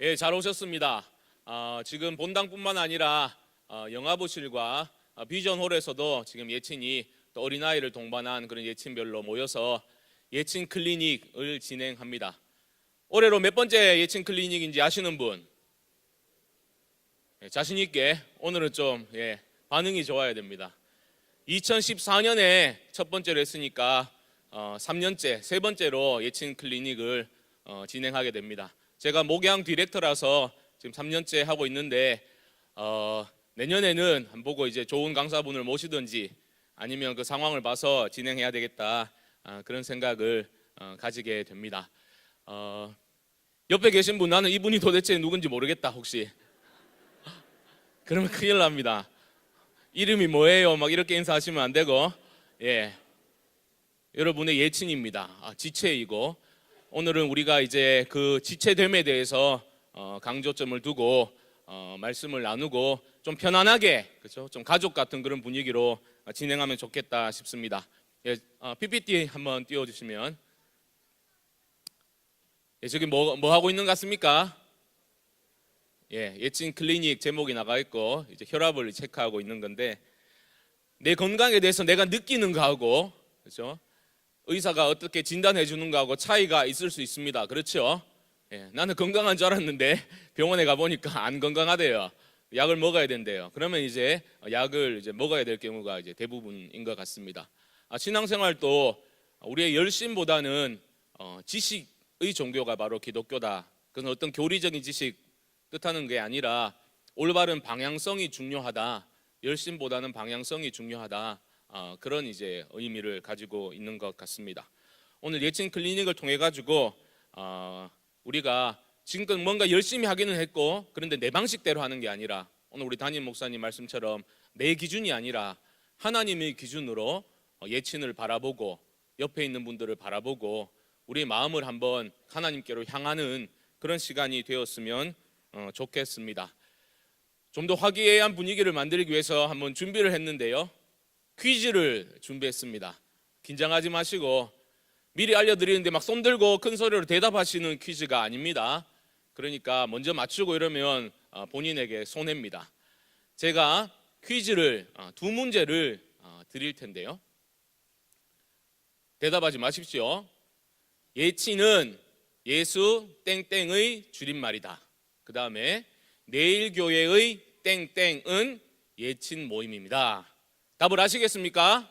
예, 잘 오셨습니다. 지금 본당뿐만 아니라 영화부실과 비전홀에서도 지금 예친이 또 어린아이를 동반한 그런 예친별로 모여서 예친 클리닉을 진행합니다. 올해로 몇 번째 예친 클리닉인지 아시는 분? 예, 자신 있게 오늘은 좀 반응이 좋아야 됩니다. 2014년에 첫 번째로 했으니까 3년째, 세 번째로 예친 클리닉을 진행하게 됩니다. 제가 목양 디렉터라서 지금 3년째 하고 있는데 내년에는 한 보고 이제 좋은 강사분을 모시든지 아니면 그 상황을 봐서 진행해야 되겠다 그런 생각을 가지게 됩니다. 옆에 계신 분 나는 이분이 도대체 누군지 모르겠다 혹시 그러면 큰일 납니다. 이름이 뭐예요? 막 이렇게 인사하시면 안 되고 여러분의 예친입니다. 지체이고 오늘은 우리가 이제 그 지체됨에 대해서 강조점을 두고 말씀을 나누고 좀 편안하게 그렇죠? 좀 가족 같은 그런 분위기로 진행하면 좋겠다 싶습니다. PPT 한번 띄워주시면 저기 뭐 하고 있는 것 같습니까? 예친 클리닉 제목이 나가 있고 이제 혈압을 체크하고 있는 건데 내 건강에 대해서 내가 느끼는 거하고 그렇죠? 의사가 어떻게 진단해 주는 거하고 차이가 있을 수 있습니다. 그렇죠? 나는 건강한 줄 알았는데 병원에 가 보니까 안 건강하대요. 약을 먹어야 된대요. 그러면 이제 약을 이제 먹어야 될 경우가 이제 대부분인 것 같습니다. 신앙생활도 우리의 열심보다는 지식의 종교가 바로 기독교다. 그건 어떤 교리적인 지식 뜻하는 게 아니라 올바른 방향성이 중요하다. 열심보다는 방향성이 중요하다. 그런 이제 의미를 가지고 있는 것 같습니다. 오늘 예친 클리닉을 통해 가지고 우리가 지금껏 뭔가 열심히 하기는 했고 그런데 내 방식대로 하는 게 아니라 오늘 우리 담임 목사님 말씀처럼 내 기준이 아니라 하나님의 기준으로 예친을 바라보고 옆에 있는 분들을 바라보고 우리의 마음을 한번 하나님께로 향하는 그런 시간이 되었으면 좋겠습니다. 좀 더 화기애애한 분위기를 만들기 위해서 한번 준비를 했는데요. 퀴즈를 준비했습니다. 긴장하지 마시고 미리 알려드리는데 막 손들고 큰 소리로 대답하시는 퀴즈가 아닙니다. 그러니까 먼저 맞추고 이러면 본인에게 손해입니다. 제가 퀴즈를 두 문제를 드릴 텐데요. 대답하지 마십시오. 예친은 예수 땡땡의 줄임말이다. 그 다음에 내일교회의 땡땡은 예친 모임입니다. 답을 아시겠습니까?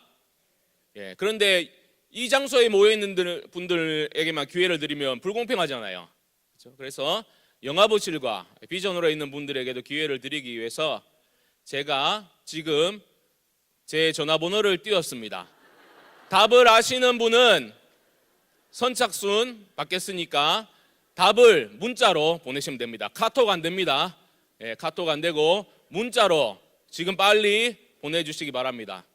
그런데 이 장소에 모여 있는 분들에게만 기회를 드리면 불공평하잖아요. 그렇죠? 그래서 영화부실과 비전으로 있는 분들에게도 기회를 드리기 위해서 제가 지금 제 전화번호를 띄웠습니다. 답을 아시는 분은 선착순 받겠으니까 답을 문자로 보내시면 됩니다. 카톡 안 됩니다. 카톡 안 되고 문자로 지금 빨리 보내주시기 바랍니다.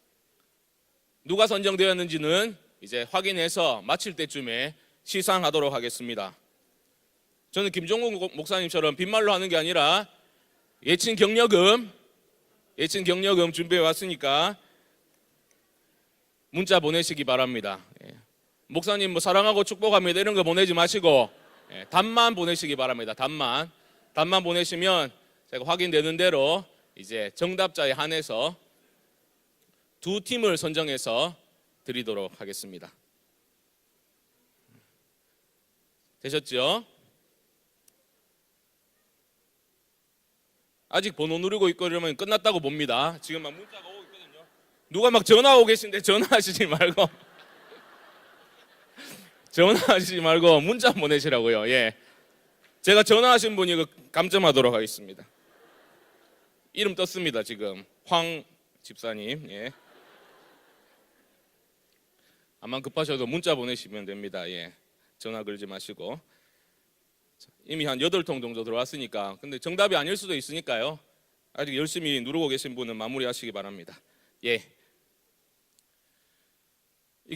누가 선정되었는지는 이제 확인해서 마칠 때쯤에 시상하도록 하겠습니다. 저는 김종국 목사님처럼 빈말로 하는 게 아니라 예친 경력금 준비해 왔으니까 문자 보내시기 바랍니다. 목사님 뭐 사랑하고 축복합니다 이런 거 보내지 마시고 답만 보내시기 바랍니다. 답만 보내시면 제가 확인되는 대로 이제 정답자에 한해서 두 팀을 선정해서 드리도록 하겠습니다. 되셨죠? 아직 번호 누르고 있고 이러면 끝났다고 봅니다. 지금 막 문자가 오고 있거든요. 누가 막 전화 오고 계신데 전화하시지 말고 전화하시지 말고 문자 보내시라고요. 제가 전화하신 분이 감점하도록 하겠습니다. 이름 떴습니다. 지금 황 집사님. 암만 급하셔도 문자 보내시면 됩니다. 전화 걸지 마시고. 이미 한 8통 정도 들어왔으니까 근데 정답이 아닐 수도 있으니까요. 아직 열심히 누르고 계신 분은 마무리하시기 바랍니다. 이게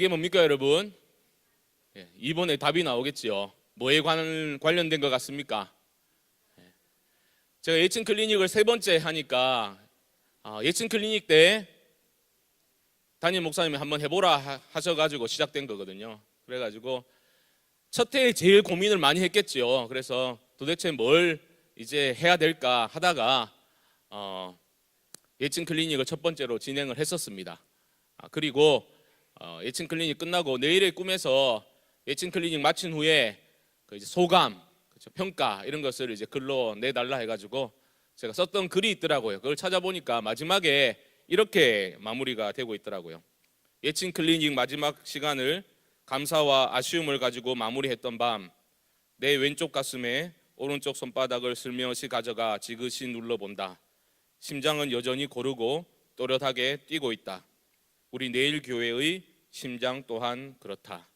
뭡니까 여러분? 이번에 답이 나오겠지요. 뭐에 관련된 것 같습니까? 제가 예친 클리닉을 세 번째 하니까 예친 클리닉 때 담임 목사님이 한번 해보라 하셔가지고 시작된 거거든요. 그래가지고 첫 해에 제일 고민을 많이 했겠죠. 그래서 도대체 뭘 이제 해야 될까 하다가 예친 클리닉을 첫 번째로 진행을 했었습니다. 그리고 예친 클리닉 끝나고 내일의 꿈에서 예친 클리닉 마친 후에 그 이제 소감, 그렇죠? 평가 이런 것을 이제 글로 내달라 해가지고 제가 썼던 글이 있더라고요. 그걸 찾아보니까 마지막에 이렇게 마무리가 되고 있더라고요. 예친 클리닉 마지막 시간을 감사와 아쉬움을 가지고 마무리했던 밤, 내 왼쪽 가슴에 오른쪽 손바닥을 슬며시 가져가 지그시 눌러본다. 심장은 여전히 고르고 또렷하게 뛰고 있다. 우리 내일 교회의 심장 또한 그렇다.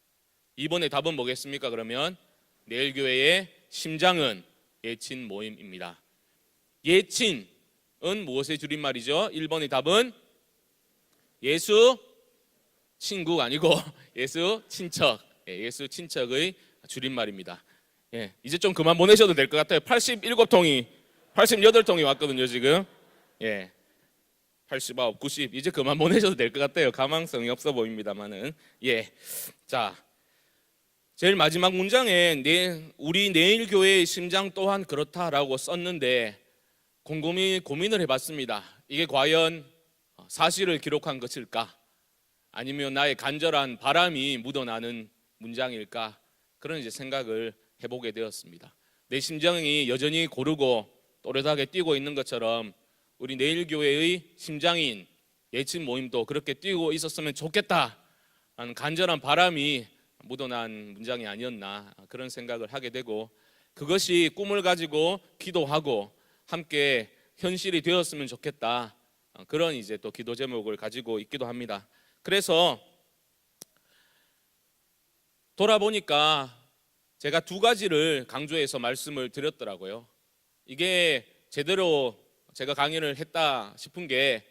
이번에 답은 뭐겠습니까? 그러면 내일 교회의 심장은 예친 모임입니다. 예친은 무엇의 줄임말이죠? 1번의 답은 예수 친구가 아니고 예수 친척, 예수 친척의 줄임말입니다. 이제 좀 그만 보내셔도 될 것 같아요. 88통이 왔거든요 지금. 89, 90 이제 그만 보내셔도 될 것 같아요. 가망성이 없어 보입니다만은. 자, 제일 마지막 문장에 우리 내일 교회의 심장 또한 그렇다라고 썼는데 곰곰이 고민을 해봤습니다. 이게 과연 사실을 기록한 것일까? 아니면 나의 간절한 바람이 묻어나는 문장일까? 그런 이제 생각을 해보게 되었습니다. 내 심장이 여전히 고르고 또렷하게 뛰고 있는 것처럼 우리 내일 교회의 심장인 예친 모임도 그렇게 뛰고 있었으면 좋겠다 하는 간절한 바람이 묻어난 문장이 아니었나 그런 생각을 하게 되고 그것이 꿈을 가지고 기도하고 함께 현실이 되었으면 좋겠다 그런 이제 또 기도 제목을 가지고 있기도 합니다. 그래서 돌아보니까 제가 두 가지를 강조해서 말씀을 드렸더라고요. 이게 제대로 제가 강의를 했다 싶은 게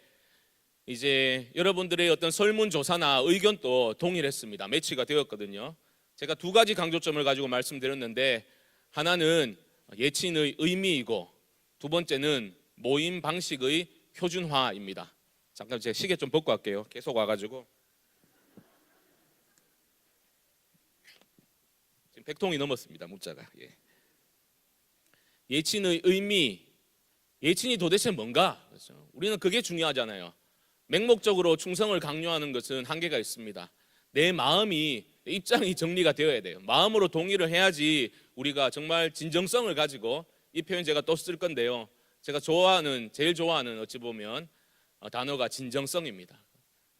이제 여러분들의 어떤 설문조사나 의견도 동일했습니다. 매치가 되었거든요. 제가 두 가지 강조점을 가지고 말씀드렸는데 하나는 예친의 의미이고 두 번째는 모임 방식의 표준화입니다. 잠깐 제가 시계 좀 벗고 갈게요. 계속 와가지고 지금 100통이 넘었습니다. 문자가. 예친의 의미, 예친이 도대체 뭔가? 그렇죠? 우리는 그게 중요하잖아요. 맹목적으로 충성을 강요하는 것은 한계가 있습니다. 내 마음이 내 입장이 정리가 되어야 돼요. 마음으로 동의를 해야지 우리가 정말 진정성을 가지고 이 표현 제가 또 쓸 건데요. 제가 제일 좋아하는 어찌 보면 단어가 진정성입니다.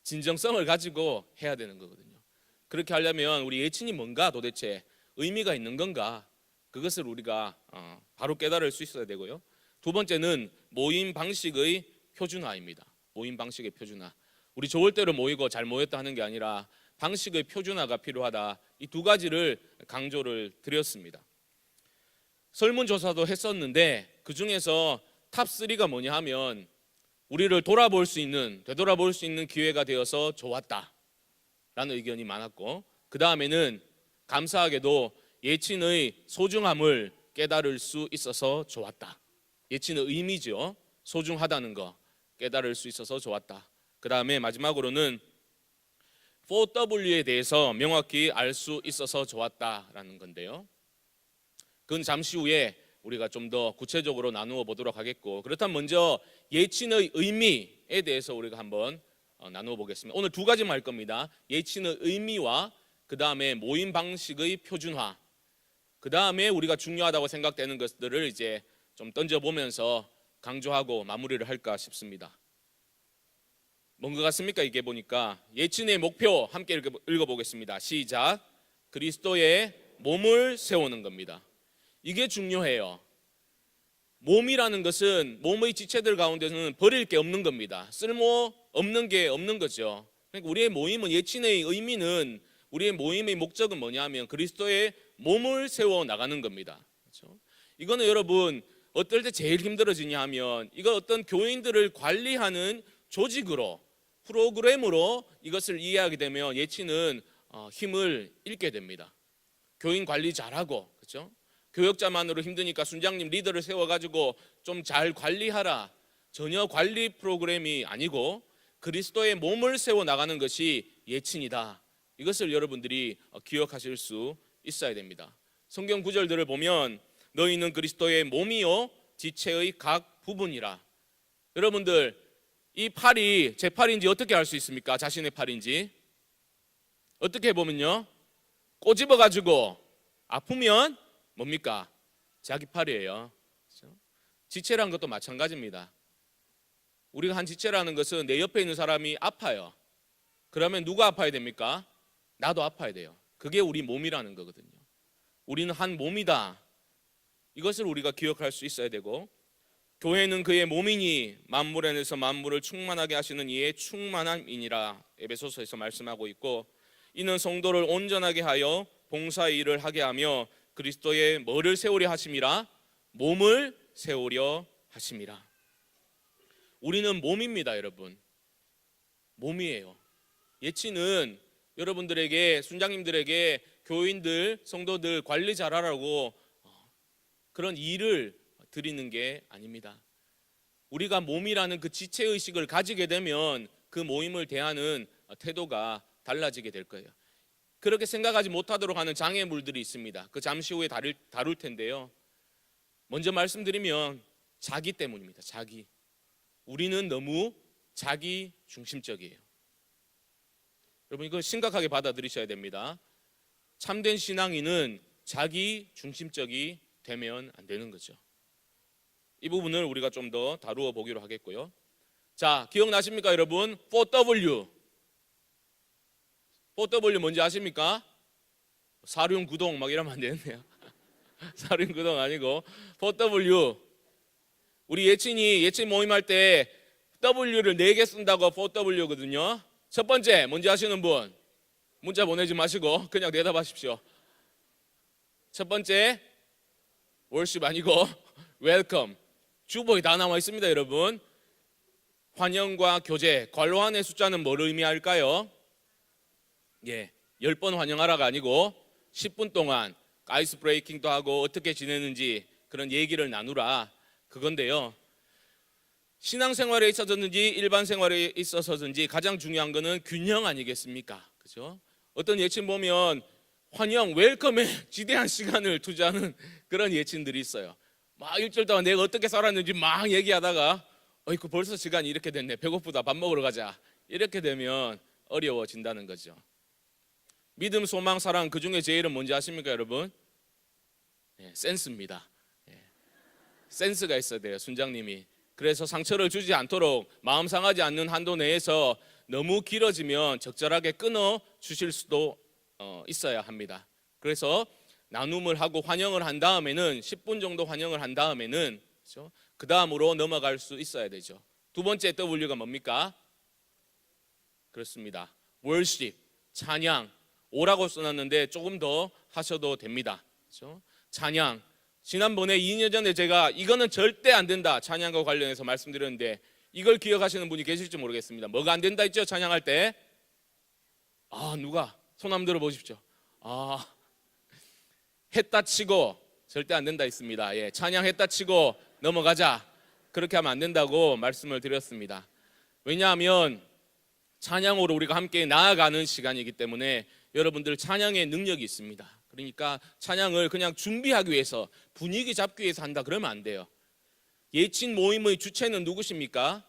진정성을 가지고 해야 되는 거거든요. 그렇게 하려면 우리 예친이 뭔가 도대체 의미가 있는 건가? 그것을 우리가 바로 깨달을 수 있어야 되고요. 두 번째는 모임 방식의 표준화입니다. 모임 방식의 표준화. 우리 좋을 대로 모이고 잘 모였다 하는 게 아니라 방식의 표준화가 필요하다. 이 두 가지를 강조를 드렸습니다. 설문조사도 했었는데 그 중에서 탑3가 뭐냐 하면 우리를 되돌아볼 수 있는 기회가 되어서 좋았다 라는 의견이 많았고 그 다음에는 감사하게도 예친의 소중함을 깨달을 수 있어서 좋았다. 예친의 의미죠. 소중하다는 거 깨달을 수 있어서 좋았다. 그 다음에 마지막으로는 4W에 대해서 명확히 알 수 있어서 좋았다라는 건데요. 그건 잠시 후에 우리가 좀 더 구체적으로 나누어 보도록 하겠고 그렇다면 먼저 예친의 의미에 대해서 우리가 한번 나누어 보겠습니다. 오늘 두 가지만 할 겁니다. 예친의 의미와 그 다음에 모임 방식의 표준화 그 다음에 우리가 중요하다고 생각되는 것들을 이제 좀 던져보면서 강조하고 마무리를 할까 싶습니다. 뭔 것 같습니까? 이게 보니까 예친의 목표 함께 읽어보겠습니다. 시작. 그리스도의 몸을 세우는 겁니다. 이게 중요해요. 몸이라는 것은 몸의 지체들 가운데서는 버릴 게 없는 겁니다. 쓸모 없는 게 없는 거죠. 그러니까 우리의 모임은 예친의 의미는 우리의 모임의 목적은 뭐냐면 그리스도의 몸을 세워 나가는 겁니다. 그렇죠? 이거는 여러분 어떨 때 제일 힘들어지냐 하면 이거 어떤 교인들을 관리하는 조직으로 프로그램으로 이것을 이해하게 되면 예친은 힘을 잃게 됩니다. 교인 관리 잘하고 그렇죠? 교역자만으로 힘드니까 순장님 리더를 세워가지고 좀 잘 관리하라. 전혀 관리 프로그램이 아니고 그리스도의 몸을 세워 나가는 것이 예친이다. 이것을 여러분들이 기억하실 수 있어야 됩니다. 성경 구절들을 보면 너희는 그리스도의 몸이요 지체의 각 부분이라. 여러분들, 이 팔이 제 팔인지 어떻게 알 수 있습니까? 자신의 팔인지 어떻게 보면요, 꼬집어 가지고 아프면 뭡니까? 자기 팔이에요. 그렇죠? 지체라는 것도 마찬가지입니다. 우리가 한 지체라는 것은 내 옆에 있는 사람이 아파요. 그러면 누가 아파야 됩니까? 나도 아파야 돼요. 그게 우리 몸이라는 거거든요. 우리는 한 몸이다. 이것을 우리가 기억할 수 있어야 되고, 교회는 그의 몸이니 만물 안에서 만물을 충만하게 하시는 이의 충만함이니라 에베소서에서 말씀하고 있고, 이는 성도를 온전하게 하여 봉사의 일을 하게 하며 그리스도의 뭐를 세우려 하심이라? 몸을 세우려 하심이라. 우리는 몸입니다, 여러분. 몸이에요. 예치는 여러분들에게, 순장님들에게 교인들, 성도들 관리 잘하라고 그런 일을 드리는 게 아닙니다. 우리가 몸이라는 그 지체의식을 가지게 되면 그 모임을 대하는 태도가 달라지게 될 거예요. 그렇게 생각하지 못하도록 하는 장애물들이 있습니다. 그 잠시 후에 다룰 텐데요. 먼저 말씀드리면 자기 때문입니다. 자기. 우리는 너무 자기 중심적이에요. 여러분, 이거 심각하게 받아들이셔야 됩니다. 참된 신앙인은 자기 중심적이 되면 안 되는 거죠. 이 부분을 우리가 좀 더 다루어 보기로 하겠고요. 자, 기억나십니까, 여러분? 4W. 4W 뭔지 아십니까? 사륜구동 막 이러면 안 되는데요. 사륜구동 아니고 4W. 우리 예친 모임할 때 W를 4개 쓴다고 4W거든요. 첫 번째 뭔지 아시는 분? 문자 보내지 마시고 그냥 대답하십시오. 첫 번째 월십 아니고 웰컴. 주보에 다 나와 있습니다, 여러분. 환영과 교제. 괄호안의 숫자는 뭘 의미할까요? 10번 환영하라가 아니고 10분 동안 아이스 브레이킹도 하고 어떻게 지내는지 그런 얘기를 나누라, 그건데요. 신앙생활에 있어서든지 일반 생활에 있어서든지 가장 중요한 거는 균형 아니겠습니까? 그죠? 어떤 예친 보면 환영, 웰컴에 지대한 시간을 투자하는 그런 예친들이 있어요. 막 일주일 동안 내가 어떻게 살았는지 막 얘기하다가 어이구 벌써 시간이 이렇게 됐네, 배고프다, 밥 먹으러 가자, 이렇게 되면 어려워진다는 거죠. 믿음, 소망, 사랑, 그 중에 제일은 뭔지 아십니까, 여러분? 센스입니다. 센스가 있어야 돼요, 순장님이. 그래서 상처를 주지 않도록 마음 상하지 않는 한도 내에서 너무 길어지면 적절하게 끊어 주실 수도 있어야 합니다. 그래서 나눔을 하고 환영을 한 다음에는 10분 정도 환영을 한 다음에는 그렇죠? 그 다음으로 넘어갈 수 있어야 되죠. 두 번째 W가 뭡니까? 그렇습니다. 월십, 찬양. 오라고 써놨는데 조금 더 하셔도 됩니다. 그렇죠? 찬양. 지난번에 2년 전에 제가 이거는 절대 안 된다, 찬양과 관련해서 말씀드렸는데 이걸 기억하시는 분이 계실지 모르겠습니다. 뭐가 안 된다 했죠, 찬양할 때? 누가? 손 한번 들어보십시오. 했다 치고 절대 안 된다 했습니다. 찬양했다 치고 넘어가자, 그렇게 하면 안 된다고 말씀을 드렸습니다. 왜냐하면 찬양으로 우리가 함께 나아가는 시간이기 때문에 여러분들 찬양의 능력이 있습니다. 그러니까 찬양을 그냥 준비하기 위해서, 분위기 잡기 위해서 한다 그러면 안 돼요. 예친 모임의 주체는 누구십니까?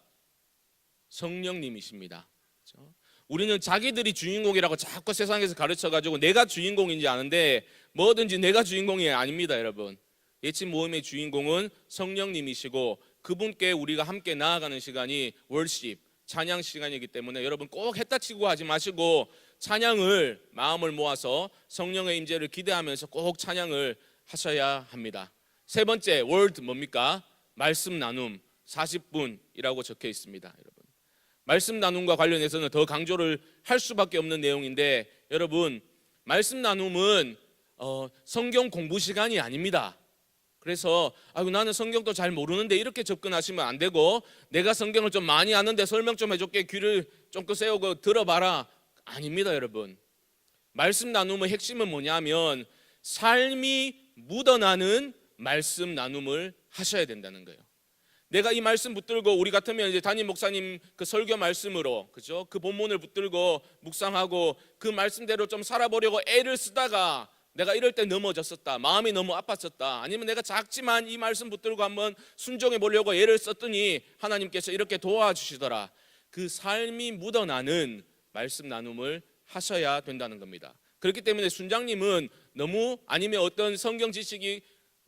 성령님이십니다. 그렇죠? 우리는 자기들이 주인공이라고 자꾸 세상에서 가르쳐가지고 내가 주인공인지 아는데 뭐든지 내가 주인공이 아닙니다, 여러분. 예친 모임의 주인공은 성령님이시고 그분께 우리가 함께 나아가는 시간이 월십, 찬양 시간이기 때문에 여러분 꼭 했다 치고 하지 마시고 찬양을, 마음을 모아서 성령의 임재를 기대하면서 꼭 찬양을 하셔야 합니다. 세 번째 월드 뭡니까? 말씀 나눔 40분이라고 적혀 있습니다, 여러분. 말씀 나눔과 관련해서는 더 강조를 할 수밖에 없는 내용인데, 여러분 말씀 나눔은 성경 공부 시간이 아닙니다. 그래서 나는 성경도 잘 모르는데 이렇게 접근하시면 안 되고, 내가 성경을 좀 많이 아는데 설명 좀 해줄게, 귀를 쫑긋 세우고 들어봐라, 아닙니다, 여러분. 말씀 나눔의 핵심은 뭐냐면 삶이 묻어나는 말씀 나눔을 하셔야 된다는 거예요. 내가 이 말씀 붙들고, 우리 같으면 이제 담임 목사님 그 설교 말씀으로, 그죠? 그 본문을 붙들고 묵상하고 그 말씀대로 좀 살아보려고 애를 쓰다가 내가 이럴 때 넘어졌었다, 마음이 너무 아팠었다, 아니면 내가 작지만 이 말씀 붙들고 한번 순종해 보려고 애를 썼더니 하나님께서 이렇게 도와주시더라. 그 삶이 묻어나는 말씀 나눔을 하셔야 된다는 겁니다. 그렇기 때문에 순장님은 너무, 아니면 어떤 성경 지식이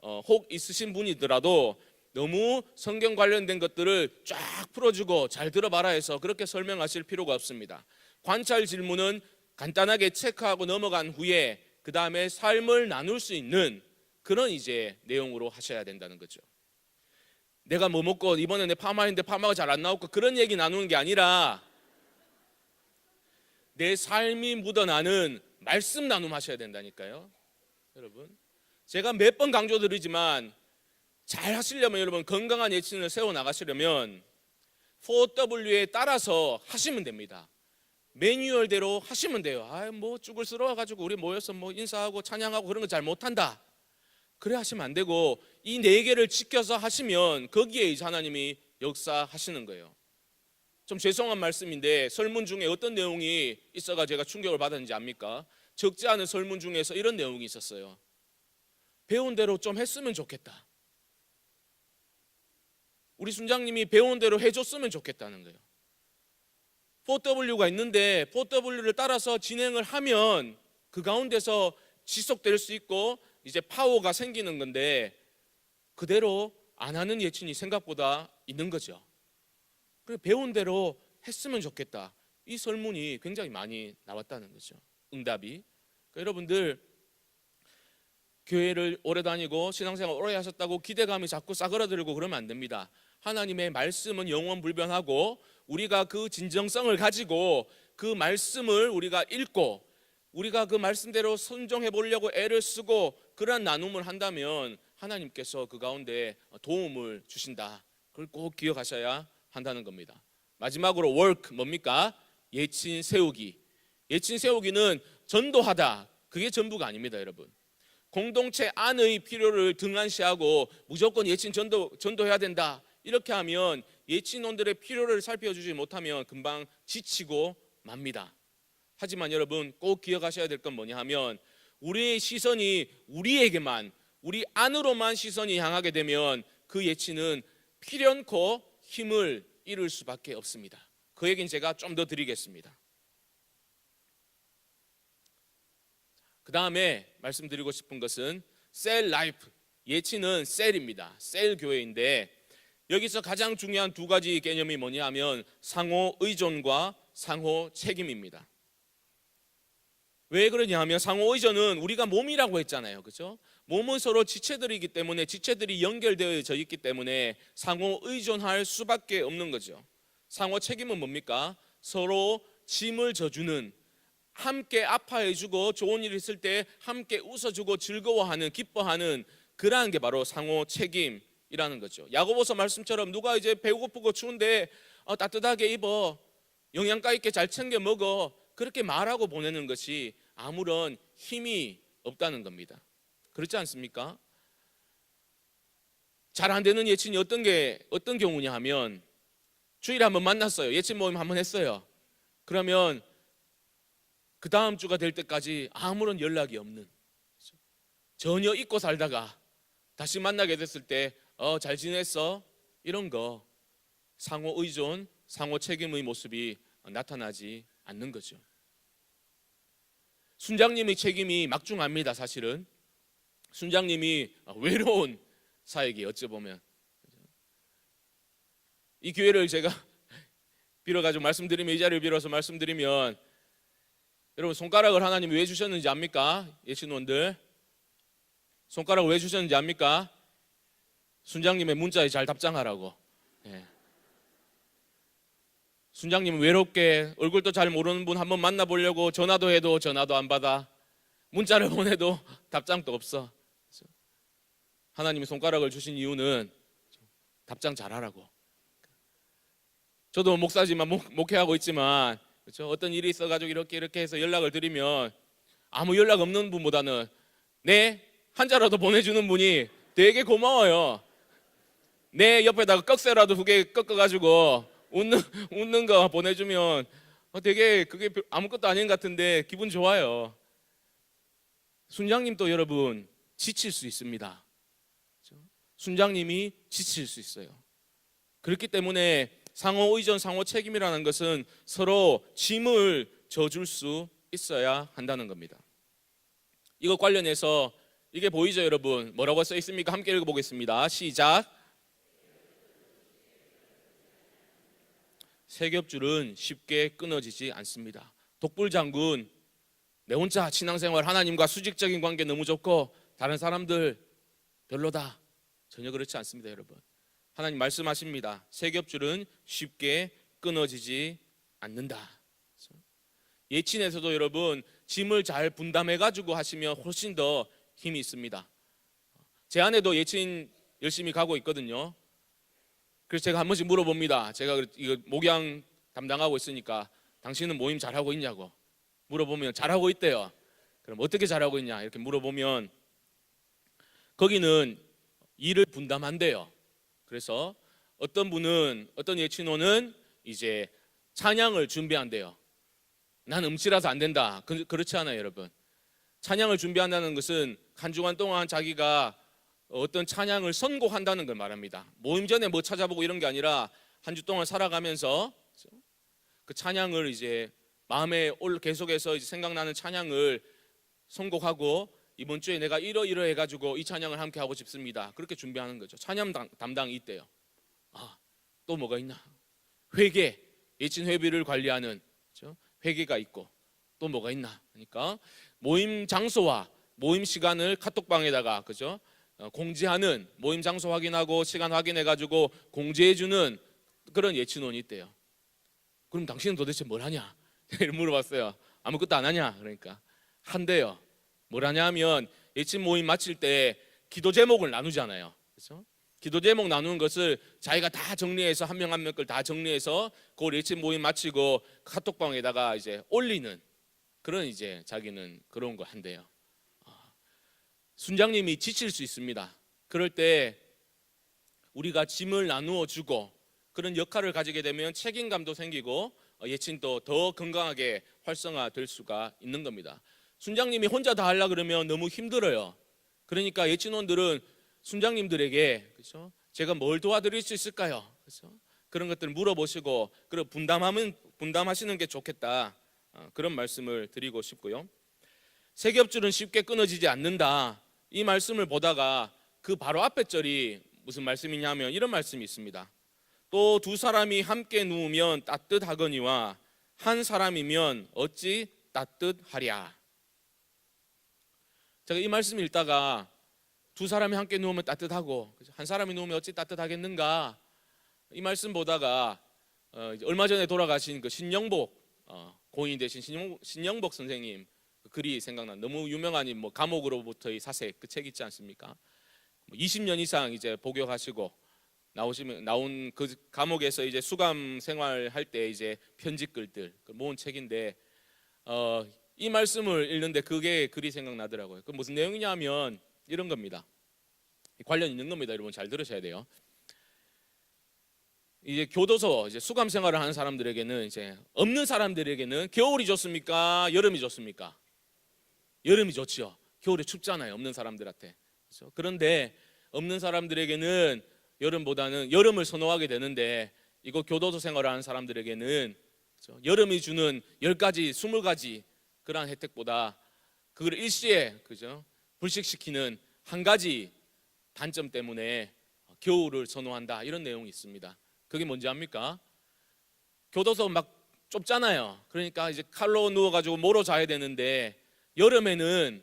혹 있으신 분이더라도 너무 성경 관련된 것들을 쫙 풀어주고 잘 들어봐라 해서 그렇게 설명하실 필요가 없습니다. 관찰 질문은 간단하게 체크하고 넘어간 후에 그 다음에 삶을 나눌 수 있는 그런 이제 내용으로 하셔야 된다는 거죠. 내가 뭐 먹고 이번에 내 파마인데 파마가 잘 안 나오고 그런 얘기 나누는 게 아니라 내 삶이 묻어나는 말씀 나눔 하셔야 된다니까요. 여러분, 제가 몇 번 강조드리지만 잘 하시려면, 여러분 건강한 예친을 세워나가시려면 4W에 따라서 하시면 됩니다. 매뉴얼대로 하시면 돼요. 뭐 쭈글스러워가지고 우리 모여서 뭐 인사하고 찬양하고 그런 거 잘 못한다, 그래 하시면 안 되고 이 4개를 지켜서 하시면 거기에 이제 하나님이 역사하시는 거예요. 좀 죄송한 말씀인데 설문 중에 어떤 내용이 있어가 제가 충격을 받았는지 압니까? 적지 않은 설문 중에서 이런 내용이 있었어요. 배운 대로 좀 했으면 좋겠다. 우리 순장님이 배운 대로 해줬으면 좋겠다는 거예요. 4W가 있는데 4W를 따라서 진행을 하면 그 가운데서 지속될 수 있고 이제 파워가 생기는 건데 그대로 안 하는 예친이 생각보다 있는 거죠. 그래, 배운 대로 했으면 좋겠다. 이 설문이 굉장히 많이 나왔다는 거죠. 응답이. 그러니까 여러분들 교회를 오래 다니고 신앙생활 오래 하셨다고 기대감이 자꾸 싸그라들고 그러면 안 됩니다. 하나님의 말씀은 영원불변하고 우리가 그 진정성을 가지고 그 말씀을 우리가 읽고 우리가 그 말씀대로 순종해 보려고 애를 쓰고 그러한 나눔을 한다면 하나님께서 그 가운데 도움을 주신다. 그걸 꼭 기억하셔야 한다는 겁니다. 마지막으로 work 뭡니까? 예친 세우기. 예친 세우기는 전도하다, 그게 전부가 아닙니다. 여러분, 공동체 안의 필요를 등한시하고 무조건 예친 전도해야 된다 이렇게 하면 예친원들의 필요를 살펴주지 못하면 금방 지치고 맙니다. 하지만 여러분 꼭 기억하셔야 될 건 뭐냐 하면 우리의 시선이 우리에게만, 우리 안으로만 시선이 향하게 되면 그 예친은 필연코 힘을 잃을 수밖에 없습니다. 그 얘기는 제가 좀 더 드리겠습니다. 그 다음에 말씀드리고 싶은 것은 셀 라이프, 예친은 셀입니다. 셀 교회인데 여기서 가장 중요한 2가지 개념이 뭐냐 하면 상호 의존과 상호 책임입니다. 왜 그러냐 하면 상호 의존은 우리가 몸이라고 했잖아요. 그렇죠? 몸은 서로 지체들이기 때문에 지체들이 연결되어져 있기 때문에 상호 의존할 수밖에 없는 거죠. 상호 책임은 뭡니까? 서로 짐을 져주는, 함께 아파해주고 좋은 일 있을 때 함께 웃어주고 즐거워하는, 기뻐하는 그러한 게 바로 상호 책임이라는 거죠. 야고보서 말씀처럼 누가 이제 배고프고 추운데 따뜻하게 입어, 영양가 있게 잘 챙겨 먹어, 그렇게 말하고 보내는 것이 아무런 힘이 없다는 겁니다. 그렇지 않습니까? 잘 안 되는 예친이 어떤 경우냐 하면 주일에 한번 만났어요. 예친 모임 한번 했어요. 그러면 그 다음 주가 될 때까지 아무런 연락이 없는, 전혀 잊고 살다가 다시 만나게 됐을 때 잘 지냈어? 이런 거 상호 의존, 상호 책임의 모습이 나타나지 않는 거죠. 순장님의 책임이 막중합니다. 사실은 순장님이 외로운 사역이 어찌보면 이 기회를 제가 빌어가지고 말씀드리면, 이 자리를 빌어서 말씀드리면 여러분 손가락을 하나님이 왜 주셨는지 압니까? 예신원들 손가락을 왜 주셨는지 압니까? 순장님의 문자에 잘 답장하라고. 예. 순장님은 외롭게 얼굴도 잘 모르는 분 한번 만나보려고 전화도 해도 전화도 안 받아, 문자를 보내도 답장도 없어. 하나님이 손가락을 주신 이유는 답장 잘하라고. 저도 목사지만 목회하고 있지만 그렇죠? 어떤 일이 있어가지고 이렇게 해서 연락을 드리면 아무 연락 없는 분보다는 네 한자라도 보내주는 분이 되게 고마워요. 내 옆에다가 꺽쇠라도 2개 꺾어가지고 웃는 거 보내주면 되게 그게 아무것도 아닌 것 같은데 기분 좋아요. 순장님도 여러분 지칠 수 있습니다. 순장님이 지칠 수 있어요. 그렇기 때문에 상호 의존, 상호 책임이라는 것은 서로 짐을 져줄 수 있어야 한다는 겁니다. 이것 관련해서 이게 보이죠, 여러분? 뭐라고 써 있습니까? 함께 읽어보겠습니다. 시작. 세겹줄은 쉽게 끊어지지 않습니다. 독불장군, 내 혼자 신앙생활 하나님과 수직적인 관계 너무 좋고 다른 사람들 별로다. 전혀 그렇지 않습니다, 여러분. 하나님 말씀하십니다. 세겹줄은 쉽게 끊어지지 않는다. 예친에서도 여러분 짐을 잘 분담해가지고 하시면 훨씬 더 힘이 있습니다. 제 아내도 예친 열심히 가고 있거든요. 그래서 제가 한 번씩 물어봅니다. 제가 이거 목양 담당하고 있으니까 당신은 모임 잘하고 있냐고 물어보면 잘하고 있대요. 그럼 어떻게 잘하고 있냐 이렇게 물어보면 거기는 일을 분담한대요. 그래서 어떤 분은, 어떤 예친호는 이제 찬양을 준비한대요. 난 음치라서 안 된다. 그렇지 않아요, 여러분. 찬양을 준비한다는 것은 한 주간 동안 자기가 어떤 찬양을 선곡한다는 걸 말합니다. 모임 전에 뭐 찾아보고 이런 게 아니라 한 주 동안 살아가면서 그 찬양을 이제 마음에 계속해서 이제 생각나는 찬양을 선곡하고 이번 주에 내가 이러 해가지고 이 찬양을 함께 하고 싶습니다. 그렇게 준비하는 거죠. 찬양 담당이 있대요. 또 뭐가 있나? 회계, 예친 회비를 관리하는 그렇죠? 회계가 있고 또 뭐가 있나? 그러니까 모임 장소와 모임 시간을 카톡방에다가 그죠? 공지하는, 모임 장소 확인하고 시간 확인해가지고 공지해주는 그런 예친원이 있대요. 그럼 당신은 도대체 뭘 하냐? 물어봤어요. 아무것도 안 하냐? 그러니까 한대요. 뭘 하냐 하면 예친 모임 마칠 때 기도 제목을 나누잖아요. 그렇죠? 기도 제목 나누는 것을 자기가 다 정리해서 한 명 한 명 걸 다 정리해서 그 예친 모임 마치고 카톡방에다가 이제 올리는 그런 이제 자기는 그런 거 한대요. 순장님이 지칠 수 있습니다. 그럴 때 우리가 짐을 나누어 주고 그런 역할을 가지게 되면 책임감도 생기고 예친도 더 건강하게 활성화될 수가 있는 겁니다. 순장님이 혼자 다 하려 그러면 너무 힘들어요. 그러니까 예친원들은 순장님들에게 그렇죠? 제가 뭘 도와드릴 수 있을까요? 그렇죠? 그런 것들을 물어보시고 그런 분담하시는 게 좋겠다. 그런 말씀을 드리고 싶고요. 세겹줄은 쉽게 끊어지지 않는다. 이 말씀을 보다가 그 바로 앞에 절이 무슨 말씀이냐면 이런 말씀이 있습니다. 또 두 사람이 함께 누우면 따뜻하거니와 한 사람이면 어찌 따뜻하랴. 제가 이 말씀 읽다가 두 사람이 함께 누우면 따뜻하고 한 사람이 누우면 어찌 따뜻하겠는가 이 말씀 보다가 얼마 전에 돌아가신 그 신영복 고인이 되신 신영복 선생님 그 글이 생각나. 너무 유명한 뭐 감옥으로부터의 사색 그 책 있지 않습니까? 20년 이상 이제 복역하시고 나온 그 감옥에서 이제 수감 생활할 때 이제 편집글들 모은 책인데 이 말씀을 읽는데 그게 글이 생각나더라고요. 그 무슨 내용이냐면 이런 겁니다. 관련 있는 겁니다. 여러분 잘 들으셔야 돼요. 이제 교도소 이제 수감 생활을 하는 사람들에게는 이제 없는 사람들에게는 겨울이 좋습니까? 여름이 좋습니까? 여름이 좋지요. 겨울에 춥잖아요. 없는 사람들한테. 그렇죠? 그런데 없는 사람들에게는 여름보다는 여름을 선호하게 되는데 이거 교도소 생활을 하는 사람들에게는 그렇죠? 여름이 주는 10가지, 20가지 그러한 혜택보다 그걸 일시에 그죠? 불식시키는 한 가지 단점 때문에 겨울을 선호한다. 이런 내용이 있습니다. 그게 뭔지 압니까? 교도소 막 좁잖아요. 그러니까 이제 칼로 누워가지고 모로 자야 되는데 여름에는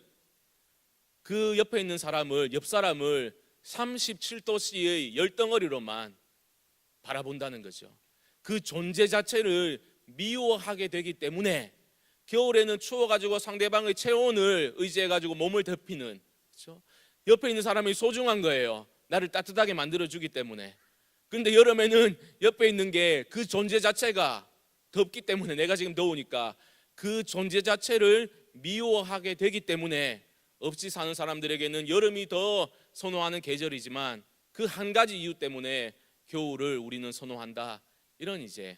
그 옆에 있는 사람을, 옆 사람을 37도씨의 열덩어리로만 바라본다는 거죠. 그 존재 자체를 미워하게 되기 때문에 겨울에는 추워가지고 상대방의 체온을 의지해가지고 몸을 덮이는 그렇죠? 옆에 있는 사람이 소중한 거예요. 나를 따뜻하게 만들어주기 때문에. 그런데 여름에는 옆에 있는 게 그 존재 자체가 덥기 때문에 내가 지금 더우니까 그 존재 자체를 미워하게 되기 때문에 없이 사는 사람들에게는 여름이 더 선호하는 계절이지만 그 한 가지 이유 때문에 겨울을 우리는 선호한다. 이런 이제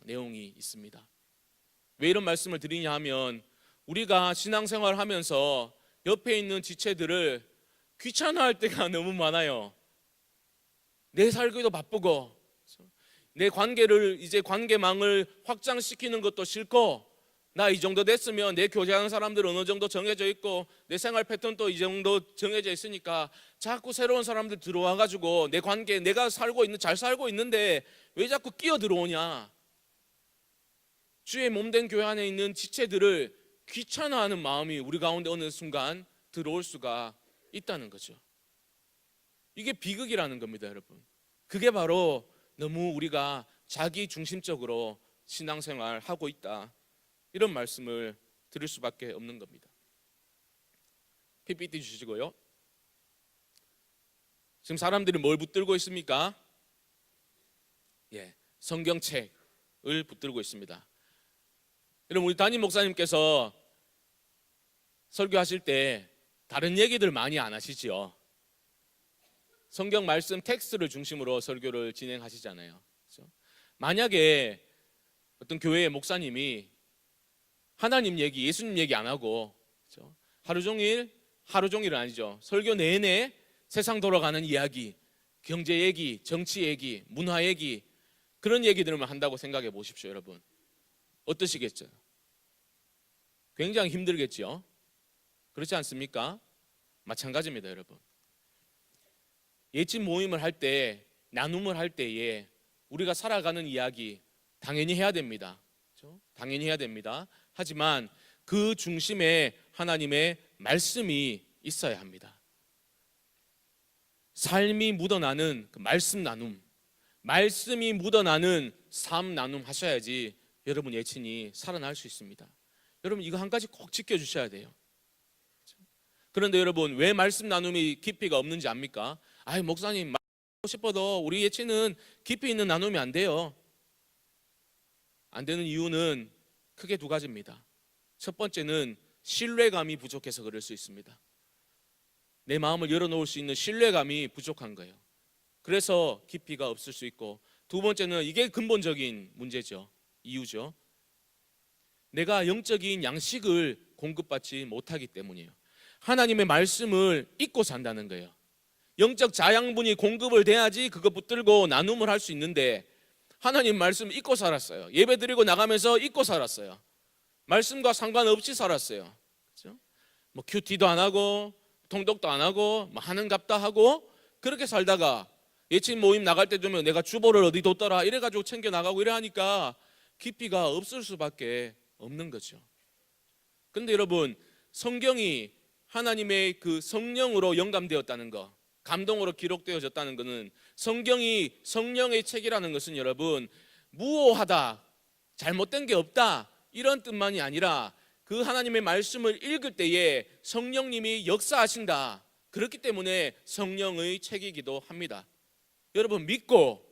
내용이 있습니다. 왜 이런 말씀을 드리냐 하면 우리가 신앙생활을 하면서 옆에 있는 지체들을 귀찮아할 때가 너무 많아요. 내 살기도 바쁘고 내 관계를 이제 관계망을 확장시키는 것도 싫고 나 이 정도 됐으면 내 교제하는 사람들 어느 정도 정해져 있고 내 생활 패턴도 이 정도 정해져 있으니까 자꾸 새로운 사람들 들어와 가지고 내 관계 내가 잘 살고 있는데 왜 자꾸 끼어 들어오냐. 주의 몸된 교회 안에 있는 지체들을 귀찮아하는 마음이 우리 가운데 어느 순간 들어올 수가 있다는 거죠. 이게 비극이라는 겁니다, 여러분. 그게 바로 너무 우리가 자기 중심적으로 신앙생활 하고 있다, 이런 말씀을 드릴 수밖에 없는 겁니다. PPT 주시고요. 지금 사람들이 뭘 붙들고 있습니까? 성경책을 붙들고 있습니다. 여러분, 우리 담임 목사님께서 설교하실 때 다른 얘기들 많이 안 하시지요. 성경 말씀 텍스트를 중심으로 설교를 진행하시잖아요. 그렇죠? 만약에 어떤 교회의 목사님이 하나님 얘기, 예수님 얘기 안 하고, 그렇죠? 하루 종일은 아니죠. 설교 내내 세상 돌아가는 이야기, 경제 얘기, 정치 얘기, 문화 얘기, 그런 얘기들만 한다고 생각해 보십시오, 여러분. 어떠시겠죠? 굉장히 힘들겠죠? 그렇지 않습니까? 마찬가지입니다, 여러분. 예친 모임을 할 때, 나눔을 할 때에 우리가 살아가는 이야기 당연히 해야 됩니다. 그렇죠? 당연히 해야 됩니다. 하지만 그 중심에 하나님의 말씀이 있어야 합니다. 삶이 묻어나는 그 말씀 나눔, 말씀이 묻어나는 삶 나눔 하셔야지 여러분 예친이 살아날 수 있습니다. 여러분, 이거 한 가지 꼭 지켜주셔야 돼요. 그런데 여러분, 왜 말씀 나눔이 깊이가 없는지 압니까? 목사님 하고 싶어도 우리 예친은 깊이 있는 나눔이 안 돼요. 안 되는 이유는 크게 두 가지입니다. 첫 번째는 신뢰감이 부족해서 그럴 수 있습니다. 내 마음을 열어놓을 수 있는 신뢰감이 부족한 거예요. 그래서 깊이가 없을 수 있고, 두 번째는 이게 근본적인 문제죠. 이유죠. 내가 영적인 양식을 공급받지 못하기 때문이에요. 하나님의 말씀을 잊고 산다는 거예요. 영적 자양분이 공급을 돼야지 그거 붙들고 나눔을 할 수 있는데 하나님 말씀 잊고 살았어요. 예배 드리고 나가면서 잊고 살았어요. 말씀과 상관없이 살았어요. 그렇죠? 큐티도 안 하고 통독도 안 하고 하는 값다 하고 그렇게 살다가 예친 모임 나갈 때 되면 내가 주보를 어디 뒀더라 이래가지고 챙겨 나가고 이래 하니까 깊이가 없을 수밖에 없는 거죠. 그런데 여러분, 성경이 하나님의 그 성령으로 영감되었다는 것, 감동으로 기록되어졌다는 것은, 성경이 성령의 책이라는 것은 여러분 무오하다, 잘못된 게 없다 이런 뜻만이 아니라 그 하나님의 말씀을 읽을 때에 성령님이 역사하신다, 그렇기 때문에 성령의 책이기도 합니다. 여러분, 믿고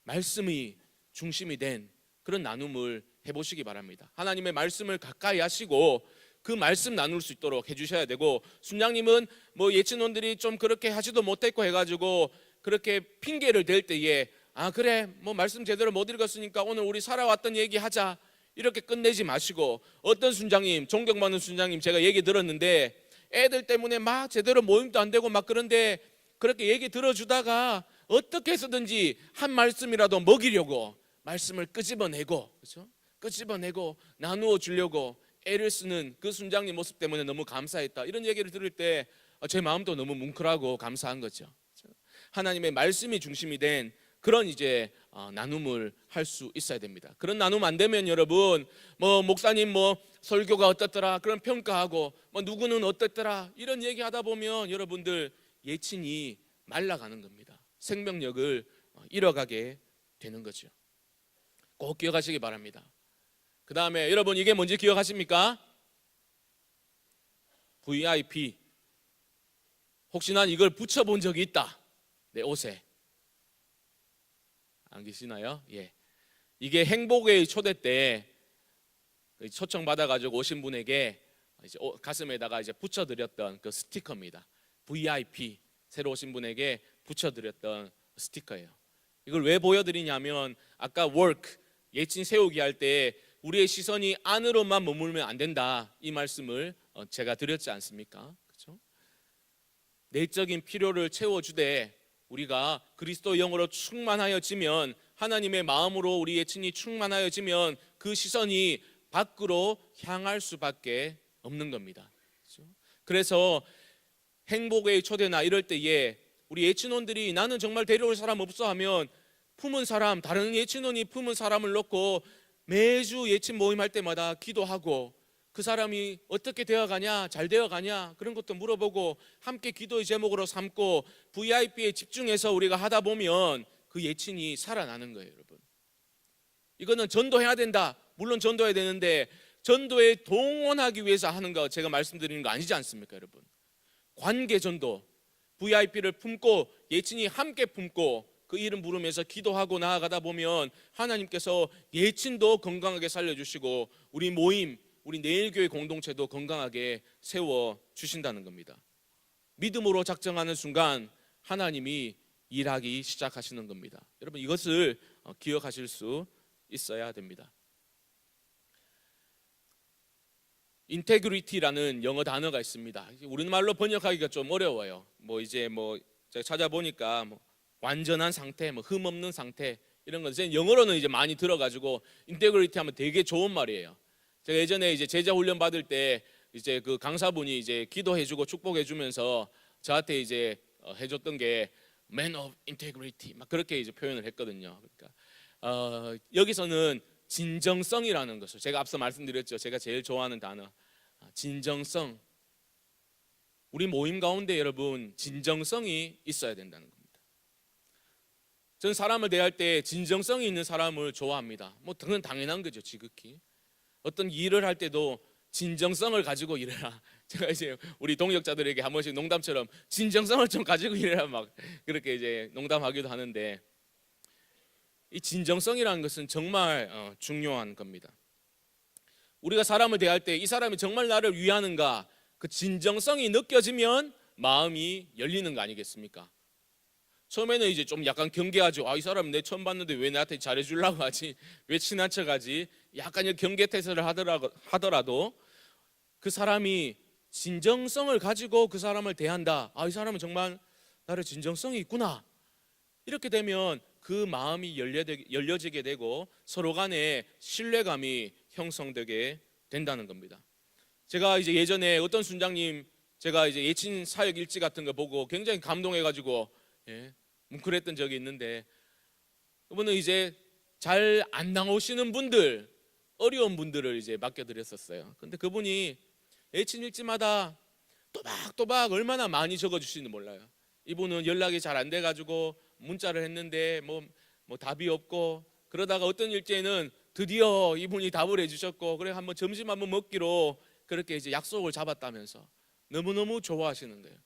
말씀이 중심이 된 그런 나눔을 해보시기 바랍니다. 하나님의 말씀을 가까이 하시고 그 말씀 나눌 수 있도록 해주셔야 되고, 순장님은 예친원들이 좀 그렇게 하지도 못했고 해가지고 그렇게 핑계를 댈 때에 그래 말씀 제대로 못 읽었으니까 오늘 우리 살아왔던 얘기 하자 이렇게 끝내지 마시고, 어떤 순장님, 존경받는 순장님 제가 얘기 들었는데 애들 때문에 막 제대로 모임도 안 되고 막 그런데 그렇게 얘기 들어주다가 어떻게 해서든지 한 말씀이라도 먹이려고 말씀을 끄집어내고, 그렇죠? 끄집어내고 나누어 주려고 애를 쓰는 그 순장님 모습 때문에 너무 감사했다, 이런 얘기를 들을 때 제 마음도 너무 뭉클하고 감사한 거죠. 하나님의 말씀이 중심이 된 그런 이제 나눔을 할 수 있어야 됩니다. 그런 나눔 안 되면 여러분 목사님 설교가 어떻더라 그런 평가하고 누구는 어떻더라 이런 얘기하다 보면 여러분들 예친이 말라가는 겁니다. 생명력을 잃어가게 되는 거죠. 꼭 기억하시기 바랍니다. 그 다음에 여러분, 이게 뭔지 기억하십니까? VIP. 혹시 난 이걸 붙여본 적이 있다, 내 옷에. 안 계시나요? 예. 이게 행복의 초대 때 초청 받아가지고 오신 분에게 이제 가슴에다가 이제 붙여드렸던 그 스티커입니다. VIP, 새로 오신 분에게 붙여드렸던 스티커예요. 이걸 왜 보여드리냐면, 아까 work, 예친 세우기 할 때 우리의 시선이 안으로만 머물면 안 된다, 이 말씀을 제가 드렸지 않습니까? 내적인 필요를 채워주되 우리가 그리스도 영으로 충만하여지면, 하나님의 마음으로 우리 예친이 충만하여지면 그 시선이 밖으로 향할 수밖에 없는 겁니다. 그래서 행복의 초대나 이럴 때에 우리 예친원들이 나는 정말 데려올 사람 없어 하면 품은 사람, 다른 예친원이 품은 사람을 놓고 매주 예친 모임할 때마다 기도하고 그 사람이 어떻게 되어가냐, 잘 되어가냐 그런 것도 물어보고 함께 기도의 제목으로 삼고 VIP에 집중해서 우리가 하다 보면 그 예친이 살아나는 거예요. 여러분, 이거는 전도해야 된다. 물론 전도해야 되는데 전도에 동원하기 위해서 하는 거 제가 말씀드리는 거 아니지 않습니까? 여러분, 관계 전도, VIP를 품고 예친이 함께 품고 그 이름 부르면서 기도하고 나아가다 보면 하나님께서 예친도 건강하게 살려주시고 우리 모임, 우리 내일교회 공동체도 건강하게 세워주신다는 겁니다. 믿음으로 작정하는 순간 하나님이 일하기 시작하시는 겁니다. 여러분, 이것을 기억하실 수 있어야 됩니다. 인테그리티라는 영어 단어가 있습니다. 우리말로 번역하기가 좀 어려워요. 제가 찾아보니까 완전한 상태, 흠 없는 상태 이런 건 영어로는 이제 많이 들어가지고 인테그리티 하면 되게 좋은 말이에요. 제가 예전에 이제 제자 훈련 받을 때 이제 그 강사분이 이제 기도해주고 축복해주면서 저한테 이제 해줬던 게 Man of Integrity 막 그렇게 이제 표현을 했거든요. 그러니까 여기서는 진정성이라는 것을 제가 앞서 말씀드렸죠. 제가 제일 좋아하는 단어 진정성. 우리 모임 가운데 여러분 진정성이 있어야 된다는 겁니다. 저는 사람을 대할 때 진정성이 있는 사람을 좋아합니다. 그건 당연한 거죠. 지극히 어떤 일을 할 때도 진정성을 가지고 일해라. 제가 이제 우리 동역자들에게 한 번씩 농담처럼 진정성을 좀 가지고 일해라 막 그렇게 이제 농담하기도 하는데 이 진정성이라는 것은 정말 중요한 겁니다. 우리가 사람을 대할 때 이 사람이 정말 나를 위하는가 그 진정성이 느껴지면 마음이 열리는 거 아니겠습니까? 처음에는 이제 좀 약간 경계하죠. 이 사람 내 처음 봤는데 왜 나한테 잘해주려고 하지? 왜 친한 척하지? 약간 경계태세를 하더라도 그 사람이 진정성을 가지고 그 사람을 대한다. 이 사람은 정말 나를 진정성이 있구나. 이렇게 되면 그 마음이 열려지게 되고 서로 간에 신뢰감이 형성되게 된다는 겁니다. 제가 이제 예전에 어떤 순장님 제가 이제 예친 사역 일지 같은 거 보고 굉장히 감동해가지고 뭉클했던 적이 있는데 그분은 이제 잘 안 나오시는 분들, 어려운 분들을 이제 맡겨드렸었어요. 근데 그분이 예친 일지마다 또박또박 얼마나 많이 적어주시는지 몰라요. 이분은 연락이 잘 안 돼가지고 문자를 했는데 뭐 답이 없고 그러다가 어떤 일지에는 드디어 이분이 답을 해주셨고 그래 한번 점심 한번 먹기로 그렇게 이제 약속을 잡았다면서 너무너무 좋아하시는 거예요.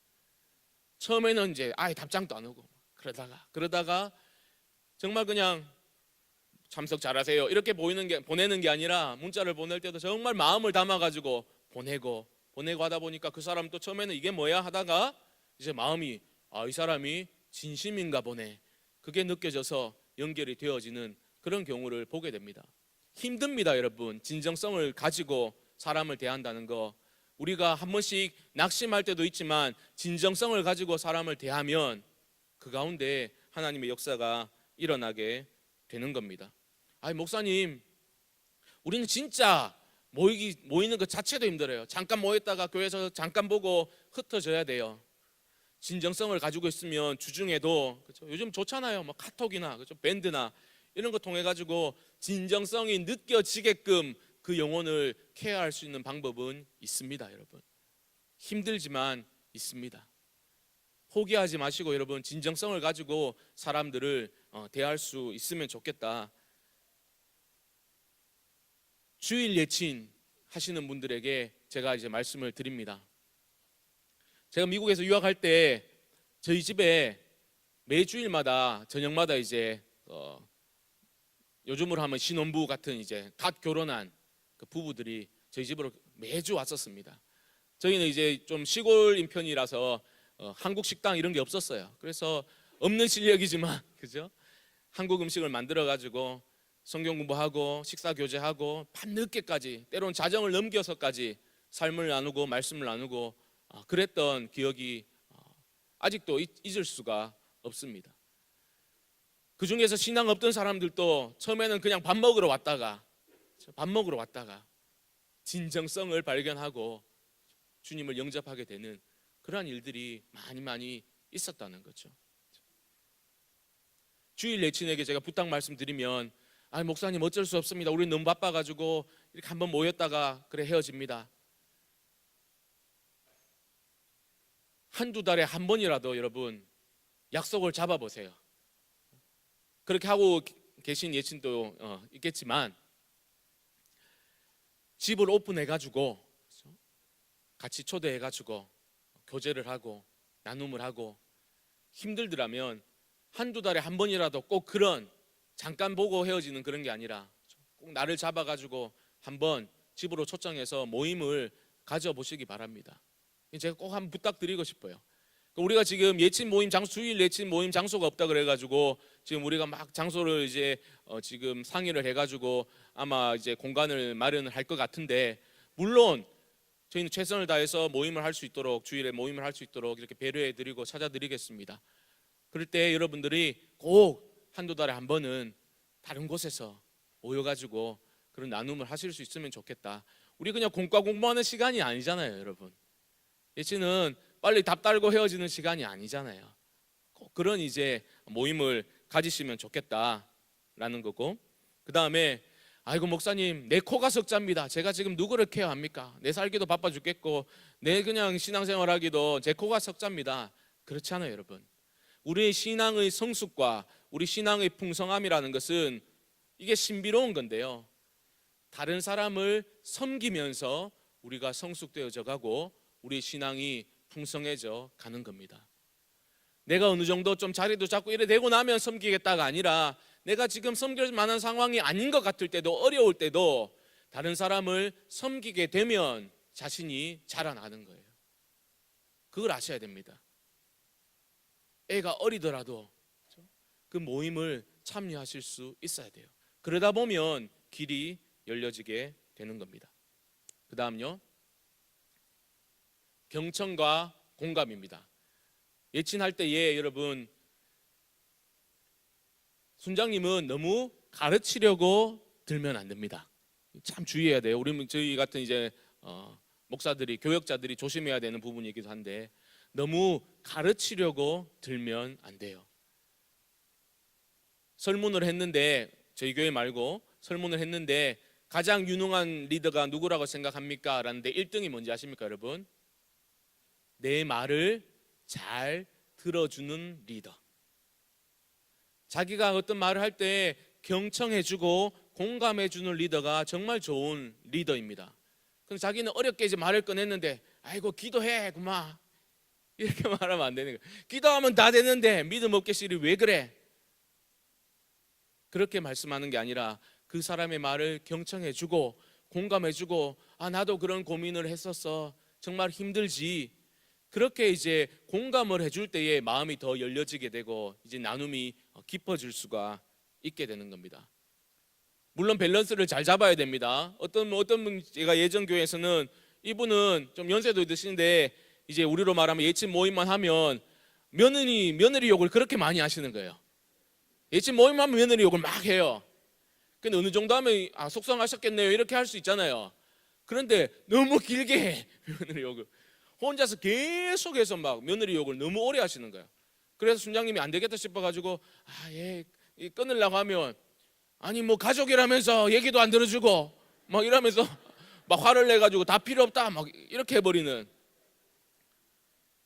처음에는 이제 아예 답장도 안 오고 그러다가 정말 그냥 참석 잘하세요 이렇게 보내는 게 아니라 문자를 보낼 때도 정말 마음을 담아가지고 보내고 하다 보니까 그 사람 또 처음에는 이게 뭐야 하다가 이제 마음이 이 사람이 진심인가 보네 그게 느껴져서 연결이 되어지는 그런 경우를 보게 됩니다. 힘듭니다. 여러분, 진정성을 가지고 사람을 대한다는 거 우리가 한 번씩 낙심할 때도 있지만 진정성을 가지고 사람을 대하면 그 가운데 하나님의 역사가 일어나게 되는 겁니다. 목사님, 우리는 진짜 모이는 것 자체도 힘들어요. 잠깐 모였다가 교회에서 잠깐 보고 흩어져야 돼요. 진정성을 가지고 있으면 주중에도 그렇죠? 요즘 좋잖아요. 카톡이나 그렇죠? 밴드나 이런 거 통해 가지고 진정성이 느껴지게끔 그 영혼을 케어할 수 있는 방법은 있습니다. 여러분, 힘들지만 있습니다. 포기하지 마시고 여러분 진정성을 가지고 사람들을 대할 수 있으면 좋겠다. 주일 예친 하시는 분들에게 제가 이제 말씀을 드립니다. 제가 미국에서 유학할 때 저희 집에 매주일마다 저녁마다 이제 요즘으로 하면 신혼부 같은 이제 갓 결혼한 그 부부들이 저희 집으로 매주 왔었습니다. 저희는 이제 좀 시골인 편이라서 한국 식당 이런 게 없었어요. 그래서 없는 실력이지만 그죠? 한국 음식을 만들어 가지고 성경 공부하고 식사 교제하고 밤늦게까지 때로는 자정을 넘겨서까지 삶을 나누고 말씀을 나누고 그랬던 기억이 아직도 잊을 수가 없습니다. 그 중에서 신앙 없던 사람들도 처음에는 그냥 밥 먹으러 왔다가 진정성을 발견하고 주님을 영접하게 되는 그러한 일들이 많이 있었다는 거죠. 주일 예친에게 제가 부탁 말씀드리면, 목사님 어쩔 수 없습니다. 우리 너무 바빠가지고 이렇게 한번 모였다가 그래 헤어집니다. 한두 달에 한 번이라도 여러분 약속을 잡아보세요. 그렇게 하고 계신 예친도 있겠지만, 집을 오픈해가지고 같이 초대해가지고 교제를 하고 나눔을 하고, 힘들더라면 한두 달에 한 번이라도 꼭 그런 잠깐 보고 헤어지는 그런 게 아니라 꼭 나를 잡아가지고 한번 집으로 초청해서 모임을 가져보시기 바랍니다. 제가 꼭 한번 부탁드리고 싶어요. 우리가 지금 예친 모임 장소, 주일 예친 모임 장소가 없다 그래가지고 지금 우리가 막 장소를 이제 지금 상의를 해가지고 아마 이제 공간을 마련을 할 것 같은데, 물론 저희는 최선을 다해서 모임을 할 수 있도록, 주일에 모임을 할 수 있도록 이렇게 배려해드리고 찾아드리겠습니다. 그럴 때 여러분들이 꼭 한두 달에 한 번은 다른 곳에서 모여가지고 그런 나눔을 하실 수 있으면 좋겠다. 우리 그냥 공과 공부하는 시간이 아니잖아요, 여러분. 예치는 빨리 답 달고 헤어지는 시간이 아니잖아요. 꼭 그런 이제 모임을 가지시면 좋겠다라는 거고, 그 다음에 아이고 목사님 내 코가 석자입니다. 제가 지금 누구를 케어합니까? 내 살기도 바빠 죽겠고 내 그냥 신앙생활하기도 제 코가 석자입니다. 그렇지 않아요, 여러분. 우리의 신앙의 성숙과 우리 신앙의 풍성함이라는 것은 이게 신비로운 건데요, 다른 사람을 섬기면서 우리가 성숙되어져 가고 우리 신앙이 풍성해져 가는 겁니다. 내가 어느 정도 좀 자리도 잡고 이래 되고 나면 섬기겠다가 아니라, 내가 지금 섬길 만한 상황이 아닌 것 같을 때도, 어려울 때도 다른 사람을 섬기게 되면 자신이 자라나는 거예요. 그걸 아셔야 됩니다. 애가 어리더라도 그 모임을 참여하실 수 있어야 돼요. 그러다 보면 길이 열려지게 되는 겁니다. 그 다음요, 경청과 공감입니다. 예친할 때에 여러분, 순장님은 너무 가르치려고 들면 안 됩니다. 참 주의해야 돼요. 저희 같은 이제 목사들이, 교역자들이 조심해야 되는 부분이기도 한데, 너무 가르치려고 들면 안 돼요. 설문을 했는데, 저희 교회 말고 설문을 했는데 가장 유능한 리더가 누구라고 생각합니까? 라는데 1등이 뭔지 아십니까, 여러분? 내 말을 잘 들어주는 리더. 자기가 어떤 말을 할 때 경청해주고 공감해주는 리더가 정말 좋은 리더입니다. 그럼 자기는 어렵게 이제 말을 꺼냈는데, 아이고 기도해 구마, 이렇게 말하면 안 되는 거예요. 기도하면 다 되는데 믿음 없게 시리 왜 그래? 그렇게 말씀하는 게 아니라 그 사람의 말을 경청해주고 공감해주고, 나도 그런 고민을 했었어, 정말 힘들지, 그렇게 이제 공감을 해줄 때에 마음이 더 열려지게 되고 이제 나눔이 깊어질 수가 있게 되는 겁니다. 물론 밸런스를 잘 잡아야 됩니다. 어떤 분, 제가 예전 교회에서는 이분은 좀 연세도 드시는데 이제 우리로 말하면 예친 모임만 하면 며느리 욕을 그렇게 많이 하시는 거예요. 예친 모임만 하면 며느리 욕을 막 해요. 근데 어느 정도 하면 속상하셨겠네요, 이렇게 할 수 있잖아요. 그런데 너무 길게 해, 며느리 욕을. 혼자서 계속해서 막 며느리 욕을 너무 오래 하시는 거예요. 그래서 순장님이 안 되겠다 싶어가지고 끊으려고 하면, 아니 뭐 가족이라면서 얘기도 안 들어주고 막 이러면서 막 화를 내가지고 다 필요 없다 막 이렇게 해버리는,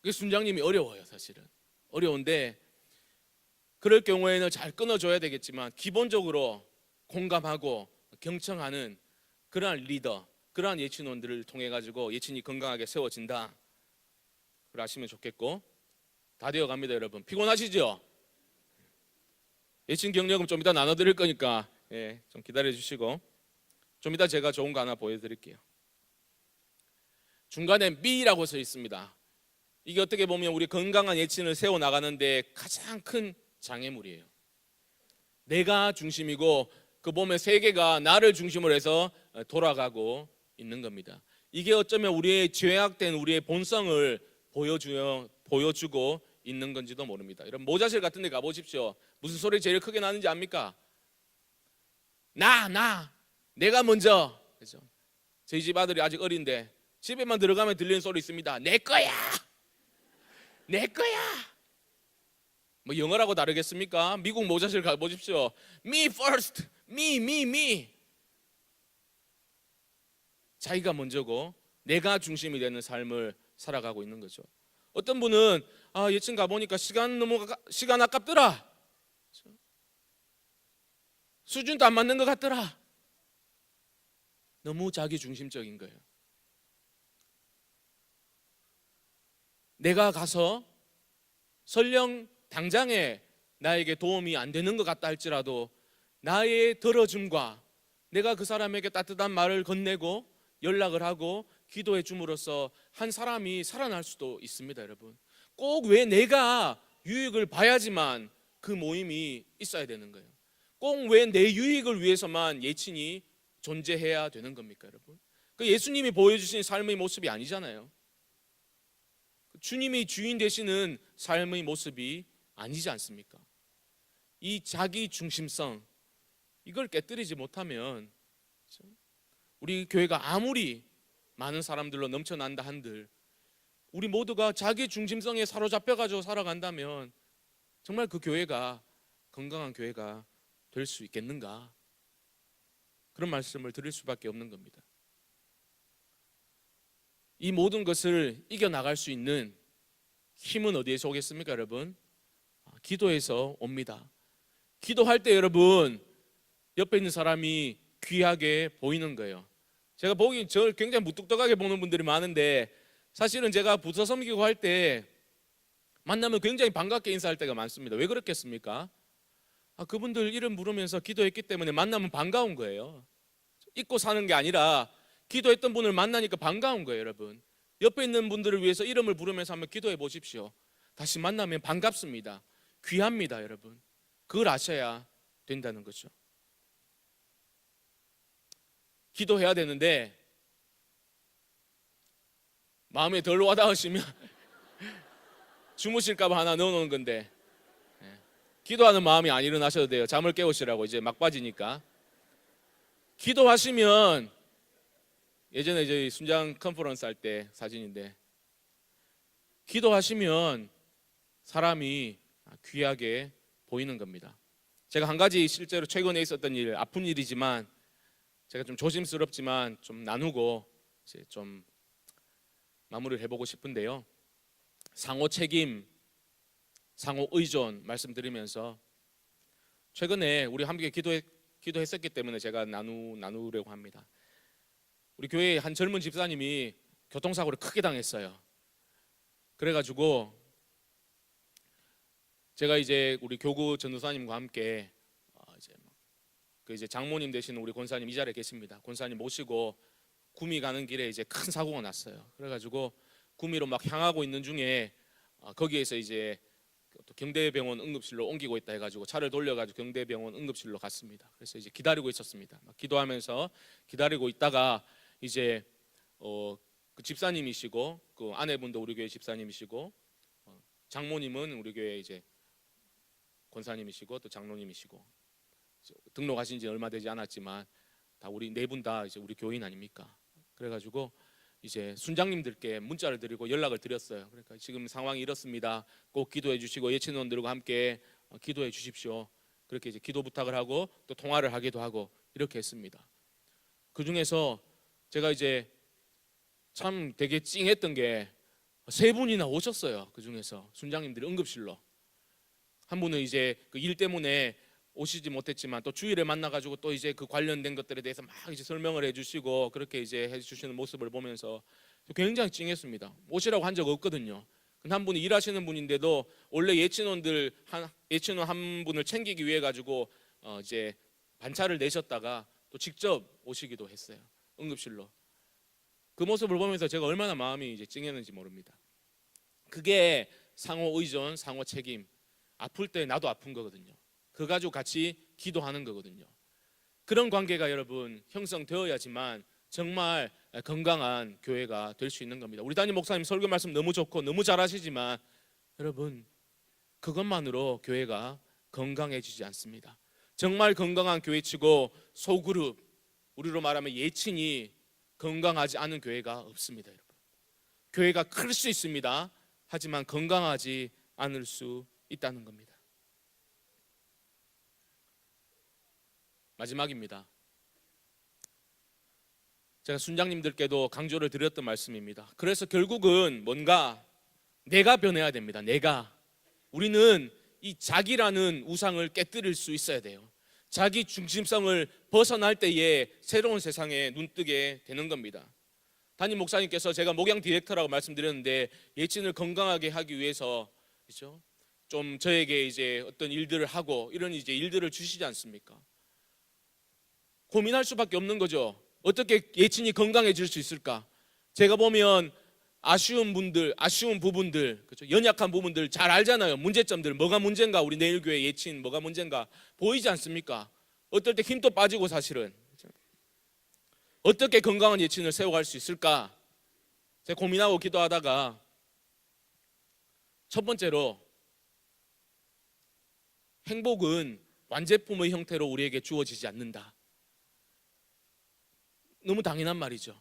그게 순장님이 어려워요. 사실은 어려운데, 그럴 경우에는 잘 끊어줘야 되겠지만 기본적으로 공감하고 경청하는 그러한 리더, 그러한 예친원들을 통해 가지고 예친이 건강하게 세워진다, 그걸 아시면 좋겠고. 다 되어 갑니다, 여러분. 피곤하시죠? 예친 경력은 좀 이따 나눠드릴 거니까 좀 기다려 주시고, 좀 이따 제가 좋은 거 하나 보여드릴게요. 중간에 B라고 써 있습니다. 이게 어떻게 보면 우리 건강한 예친을 세워나가는데 가장 큰 장애물이에요. 내가 중심이고 그 몸의 세계가 나를 중심으로 해서 돌아가고 있는 겁니다. 이게 어쩌면 우리의 죄악된 우리의 본성을 보여주고 있는 건지도 모릅니다. 여러분 모자실 같은 데 가보십시오. 무슨 소리 제일 크게 나는지 압니까? 내가 먼저. 그죠? 저희 집 아들이 아직 어린데 집에만 들어가면 들리는 소리 있습니다. 내 거야. 뭐 영어라고 다르겠습니까? 미국 모자실 가보십시오. Me first, me. 자기가 먼저고 내가 중심이 되는 삶을 살아가고 있는 거죠. 어떤 분은 예친 가보니까 시간 아깝더라. 수준도 안 맞는 것 같더라. 너무 자기 중심적인 거예요. 내가 가서 설령 당장에 나에게 도움이 안 되는 것 같다 할지라도 나의 들어줌과 내가 그 사람에게 따뜻한 말을 건네고 연락을 하고 기도해 줌으로써 한 사람이 살아날 수도 있습니다. 여러분 꼭 왜 내가 유익을 봐야지만 그 모임이 있어야 되는 거예요. 꼭 왜 내 유익을 위해서만 예친이 존재해야 되는 겁니까? 여러분 그 예수님이 보여주신 삶의 모습이 아니잖아요. 주님이 주인 되시는 삶의 모습이 아니지 않습니까? 이 자기 중심성 이걸 깨뜨리지 못하면 우리 교회가 아무리 많은 사람들로 넘쳐난다 한들 우리 모두가 자기 중심성에 사로잡혀가지고 살아간다면 정말 그 교회가 건강한 교회가 될 수 있겠는가? 그런 말씀을 드릴 수밖에 없는 겁니다. 이 모든 것을 이겨나갈 수 있는 힘은 어디에서 오겠습니까, 여러분? 기도에서 옵니다. 기도할 때 여러분 옆에 있는 사람이 귀하게 보이는 거예요. 제가 보기 저를 굉장히 무뚝뚝하게 보는 분들이 많은데 사실은 제가 부서 섬기고 할 때 만나면 굉장히 반갑게 인사할 때가 많습니다. 왜 그렇겠습니까? 그분들 이름 부르면서 기도했기 때문에 만나면 반가운 거예요. 잊고 사는 게 아니라 기도했던 분을 만나니까 반가운 거예요. 여러분 옆에 있는 분들을 위해서 이름을 부르면서 한번 기도해 보십시오. 다시 만나면 반갑습니다. 귀합니다. 여러분 그걸 아셔야 된다는 거죠. 기도해야 되는데 마음에 덜 와닿으시면 주무실까 봐 하나 넣어놓은 건데 기도하는 마음이 안 일어나셔도 돼요. 잠을 깨우시라고 이제 막바지니까. 기도하시면 예전에 저희 순장 컨퍼런스 할 때 사진인데 기도하시면 사람이 귀하게 보이는 겁니다. 제가 한 가지 실제로 최근에 있었던 일, 아픈 일이지만 제가 좀 조심스럽지만 좀 나누고 이제 좀 마무리를 해보고 싶은데요. 상호 책임, 상호 의존 말씀드리면서 최근에 우리 함께 기도했었기 때문에 제가 나누려고 합니다. 우리 교회에 한 젊은 집사님이 교통사고를 크게 당했어요. 그래가지고 제가 이제 우리 교구 전도사님과 함께 이제 장모님 되시는 우리 권사님 이 자리에 계십니다. 권사님 모시고 구미 가는 길에 이제 큰 사고가 났어요. 그래가지고 구미로 막 향하고 있는 중에 거기에서 이제 또 경대병원 응급실로 옮기고 있다 해가지고 차를 돌려가지고 경대병원 응급실로 갔습니다. 그래서 이제 기다리고 있었습니다. 막 기도하면서 기다리고 있다가 이제 그 집사님이시고 그 아내분도 우리 교회 집사님이시고 장모님은 우리 교회 이제 권사님이시고 또 장로님이시고 등록하신 지 얼마 되지 않았지만 다 우리 네 분 다 이제 우리 교인 아닙니까? 그래가지고 이제 순장님들께 문자를 드리고 연락을 드렸어요. 그러니까 지금 상황이 이렇습니다. 꼭 기도해 주시고 예친원들과 함께 기도해 주십시오. 그렇게 이제 기도 부탁을 하고 또 통화를 하기도 하고 이렇게 했습니다. 그 중에서 제가 이제 참 되게 찡했던 게 세 분이나 오셨어요. 그 중에서 순장님들이 응급실로 한 분은 이제 그 일 때문에 오시지 못했지만 또 주일에 만나가지고 또 이제 그 관련된 것들에 대해서 막 이제 설명을 해주시고 그렇게 이제 해주시는 모습을 보면서 굉장히 찡했습니다. 오시라고 한 적 없거든요. 근데 한 분이 일하시는 분인데도 원래 예친원 한 분을 챙기기 위해 가지고 이제 반차를 내셨다가 또 직접 오시기도 했어요. 응급실로. 그 모습을 보면서 제가 얼마나 마음이 이제 찡했는지 모릅니다. 그게 상호 의존, 상호 책임. 아플 때 나도 아픈 거거든요. 그 가지고 같이 기도하는 거거든요. 그런 관계가 여러분 형성되어야지만 정말 건강한 교회가 될 수 있는 겁니다. 우리 담임 목사님 설교 말씀 너무 좋고 너무 잘하시지만 여러분, 그것만으로 교회가 건강해지지 않습니다. 정말 건강한 교회치고 소그룹, 우리로 말하면 예친이 건강하지 않은 교회가 없습니다. 여러분, 교회가 클 수 있습니다. 하지만 건강하지 않을 수 있다는 겁니다. 마지막입니다. 제가 순장님들께도 강조를 드렸던 말씀입니다. 그래서 결국은 뭔가 내가 변해야 됩니다. 우리는 이 자기라는 우상을 깨뜨릴 수 있어야 돼요. 자기 중심성을 벗어날 때에 새로운 세상에 눈뜨게 되는 겁니다. 담임 목사님께서 제가 목양 디렉터라고 말씀드렸는데, 예친을 건강하게 하기 위해서 그렇죠? 좀 저에게 이제 어떤 일들을 하고 이런 이제 일들을 주시지 않습니까? 고민할 수밖에 없는 거죠. 어떻게 예친이 건강해질 수 있을까? 제가 보면 아쉬운 부분들, 그렇죠? 연약한 부분들 잘 알잖아요. 문제점들, 뭐가 문제인가? 우리 내일교회 예친 뭐가 문제인가? 보이지 않습니까? 어떨 때 힘도 빠지고 사실은. 그렇죠? 어떻게 건강한 예친을 세워갈 수 있을까? 제가 고민하고 기도하다가 첫 번째로, 행복은 완제품의 형태로 우리에게 주어지지 않는다. 너무 당연한 말이죠.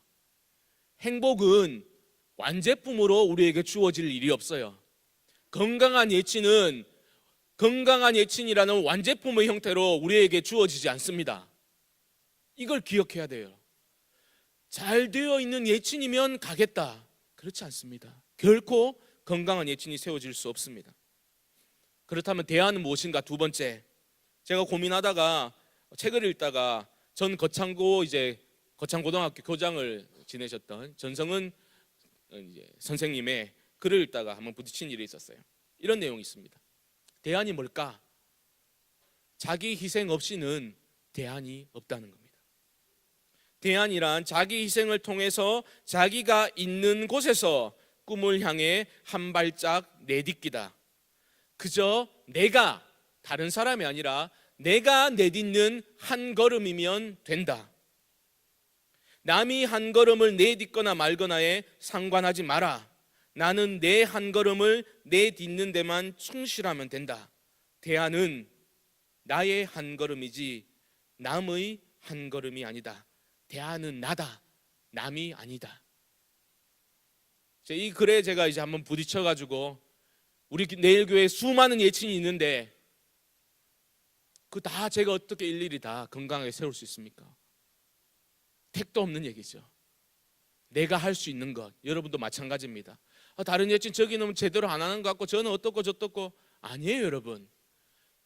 행복은 완제품으로 우리에게 주어질 일이 없어요. 건강한 예친이라는 완제품의 형태로 우리에게 주어지지 않습니다. 이걸 기억해야 돼요. 잘 되어 있는 예친이면 가겠다. 그렇지 않습니다. 결코 건강한 예친이 세워질 수 없습니다. 그렇다면 대안은 무엇인가? 두 번째, 제가 고민하다가 책을 읽다가 전 거창고등학교 교장을 지내셨던 전성은 선생님의 글을 읽다가 한번 부딪힌 일이 있었어요. 이런 내용이 있습니다. 대안이 뭘까? 자기 희생 없이는 대안이 없다는 겁니다. 대안이란 자기 희생을 통해서 자기가 있는 곳에서 꿈을 향해 한 발짝 내딛기다. 그저 내가, 다른 사람이 아니라 내가 내딛는 한 걸음이면 된다. 남이 한 걸음을 내딛거나 말거나에 상관하지 마라. 나는 내 한 걸음을 내딛는 데만 충실하면 된다. 대안은 나의 한 걸음이지 남의 한 걸음이 아니다. 대안은 나다, 남이 아니다. 이 글에 제가 이제 한번 부딪혀가지고, 우리 내일교회에 수많은 예친이 있는데 그 다 제가 어떻게 일일이 다 건강하게 세울 수 있습니까? 택도 없는 얘기죠. 내가 할 수 있는 것, 여러분도 마찬가지입니다. 다른 예친 저기는 제대로 안 하는 것 같고 저는 어떻고 저떻고, 아니에요.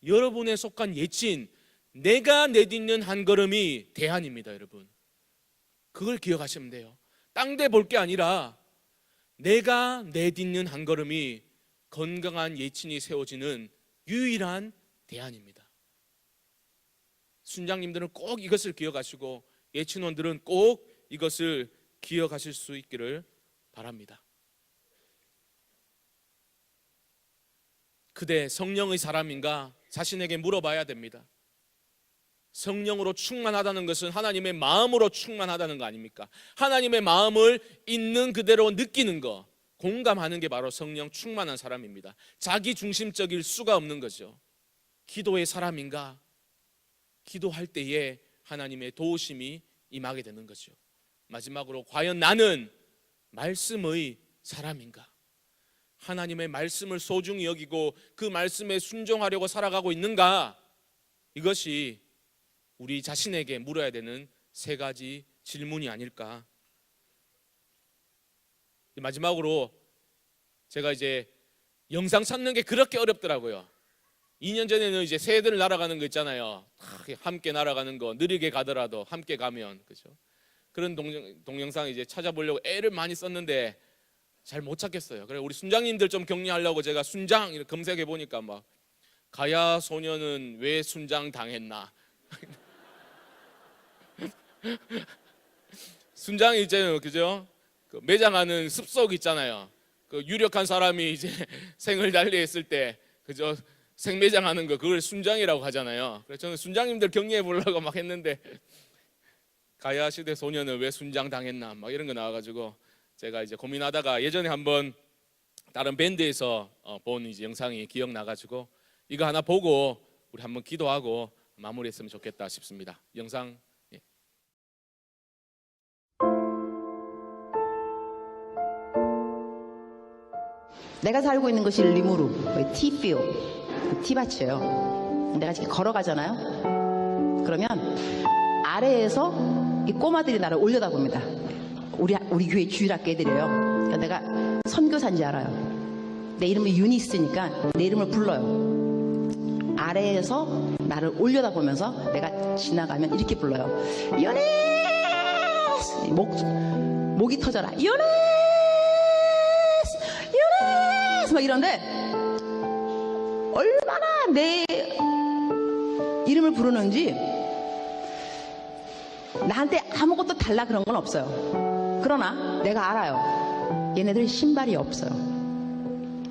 여러분에 속한 예친, 내가 내딛는 한 걸음이 대안입니다. 여러분, 그걸 기억하시면 돼요. 딴 데 볼 게 아니라 내가 내딛는 한 걸음이 건강한 예친이 세워지는 유일한 대안입니다. 순장님들은 꼭 이것을 기억하시고 예친원들은 꼭 이것을 기억하실 수 있기를 바랍니다. 그대 성령의 사람인가? 자신에게 물어봐야 됩니다. 성령으로 충만하다는 것은 하나님의 마음으로 충만하다는 거 아닙니까? 하나님의 마음을 있는 그대로 느끼는 거, 공감하는 게 바로 성령 충만한 사람입니다. 자기 중심적일 수가 없는 거죠. 기도의 사람인가? 기도할 때에 하나님의 도우심이 임하게 되는 거죠. 마지막으로, 과연 나는 말씀의 사람인가? 하나님의 말씀을 소중히 여기고 그 말씀에 순종하려고 살아가고 있는가? 이것이 우리 자신에게 물어야 되는 세 가지 질문이 아닐까. 마지막으로, 제가 이제 영상 찾는 게 그렇게 어렵더라고요. 2년 전에는 이제 새들 날아가는 거 있잖아요. 함께 날아가는 거, 느리게 가더라도 함께 가면, 그렇죠? 그런 동영상 이제 찾아보려고 애를 많이 썼는데 잘 못 찾겠어요. 그래 우리 순장님들 좀 격려하려고 제가 순장 이렇게 검색해 보니까 막 가야 소녀는 왜 순장 당했나? 순장이 이제 그죠? 그 매장하는 습속 있잖아요. 그 유력한 사람이 이제 생을 달리했을 때 그죠? 생매장하는 거, 그걸 순장이라고 하잖아요. 그래서 저는 순장님들 격려해 보려고 막 했는데 가야 시대 소녀는 왜 순장 당했나 막 이런 거 나와가지고 제가 이제 고민하다가 예전에 한번 다른 밴드에서 본 이제 영상이 기억나가지고 이거 하나 보고 우리 한번 기도하고 마무리했으면 좋겠다 싶습니다. 영상. 예. 내가 살고 있는 것이 리무르, 티필, 티밭이에요. 내가 지금 걸어가잖아요. 그러면 아래에서 이 꼬마들이 나를 올려다봅니다. 우리 교회 주일학교 애들이에요. 그러니까 내가 선교사인지 알아요. 내 이름이 유니스니까 내 이름을 불러요. 아래에서 나를 올려다보면서 내가 지나가면 이렇게 불러요. 유니스! 목이 터져라. 유니스! 유니스! 막 이런데 얼마나 내 이름을 부르는지 나한테 아무것도 달라 그런 건 없어요. 그러나 내가 알아요. 얘네들 신발이 없어요.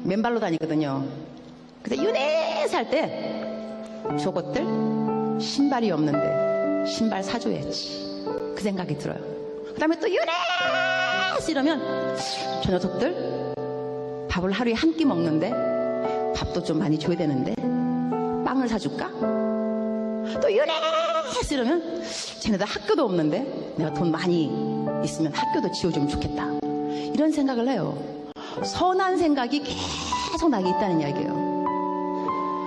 맨발로 다니거든요. 그래서 유니스 할 때 저것들 신발이 없는데 신발 사줘야지 그 생각이 들어요. 그 다음에 또 유니스 이러면 저 녀석들 밥을 하루에 한 끼 먹는데 밥도 좀 많이 줘야 되는데 빵을 사줄까? 또 유니스 이러면 쟤네들 학교도 없는데 내가 돈 많이 있으면 학교도 지어주면 좋겠다. 이런 생각을 해요. 선한 생각이 계속 나게 있다는 이야기예요.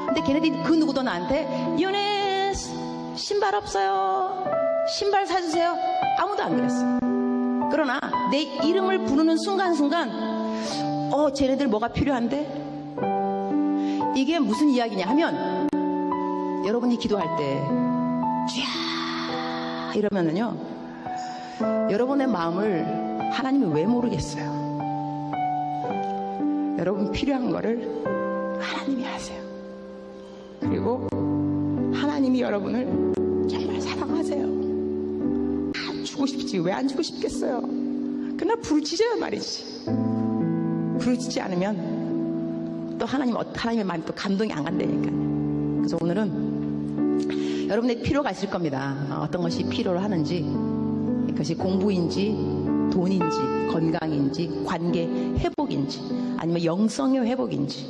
근데 걔네들이 그 누구도 나한테 유니스 신발 없어요, 신발 사주세요, 아무도 안 그랬어요. 그러나 내 이름을 부르는 순간순간 쟤네들 뭐가 필요한데? 이게 무슨 이야기냐 하면 여러분이 기도할 때 쥐야 이러면은요 여러분의 마음을 하나님이 왜 모르겠어요. 여러분 필요한 거를 하나님이 하세요. 그리고 하나님이 여러분을 정말 사랑하세요. 다 주고 싶지 왜 안 주고 싶겠어요. 그러나 부르짖어요 말이지. 부르짖지 않으면 또 하나님의 마음이 또 감동이 안 간다니까. 그래서 오늘은 여러분의 필요가 있을 겁니다. 어떤 것이 필요로 하는지, 그것이 공부인지 돈인지 건강인지 관계 회복인지 아니면 영성의 회복인지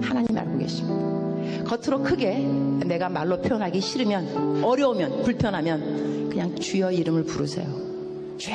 하나님 알고 계십니다. 겉으로 크게 내가 말로 표현하기 싫으면 어려우면 불편하면 그냥 주여 이름을 부르세요. 주여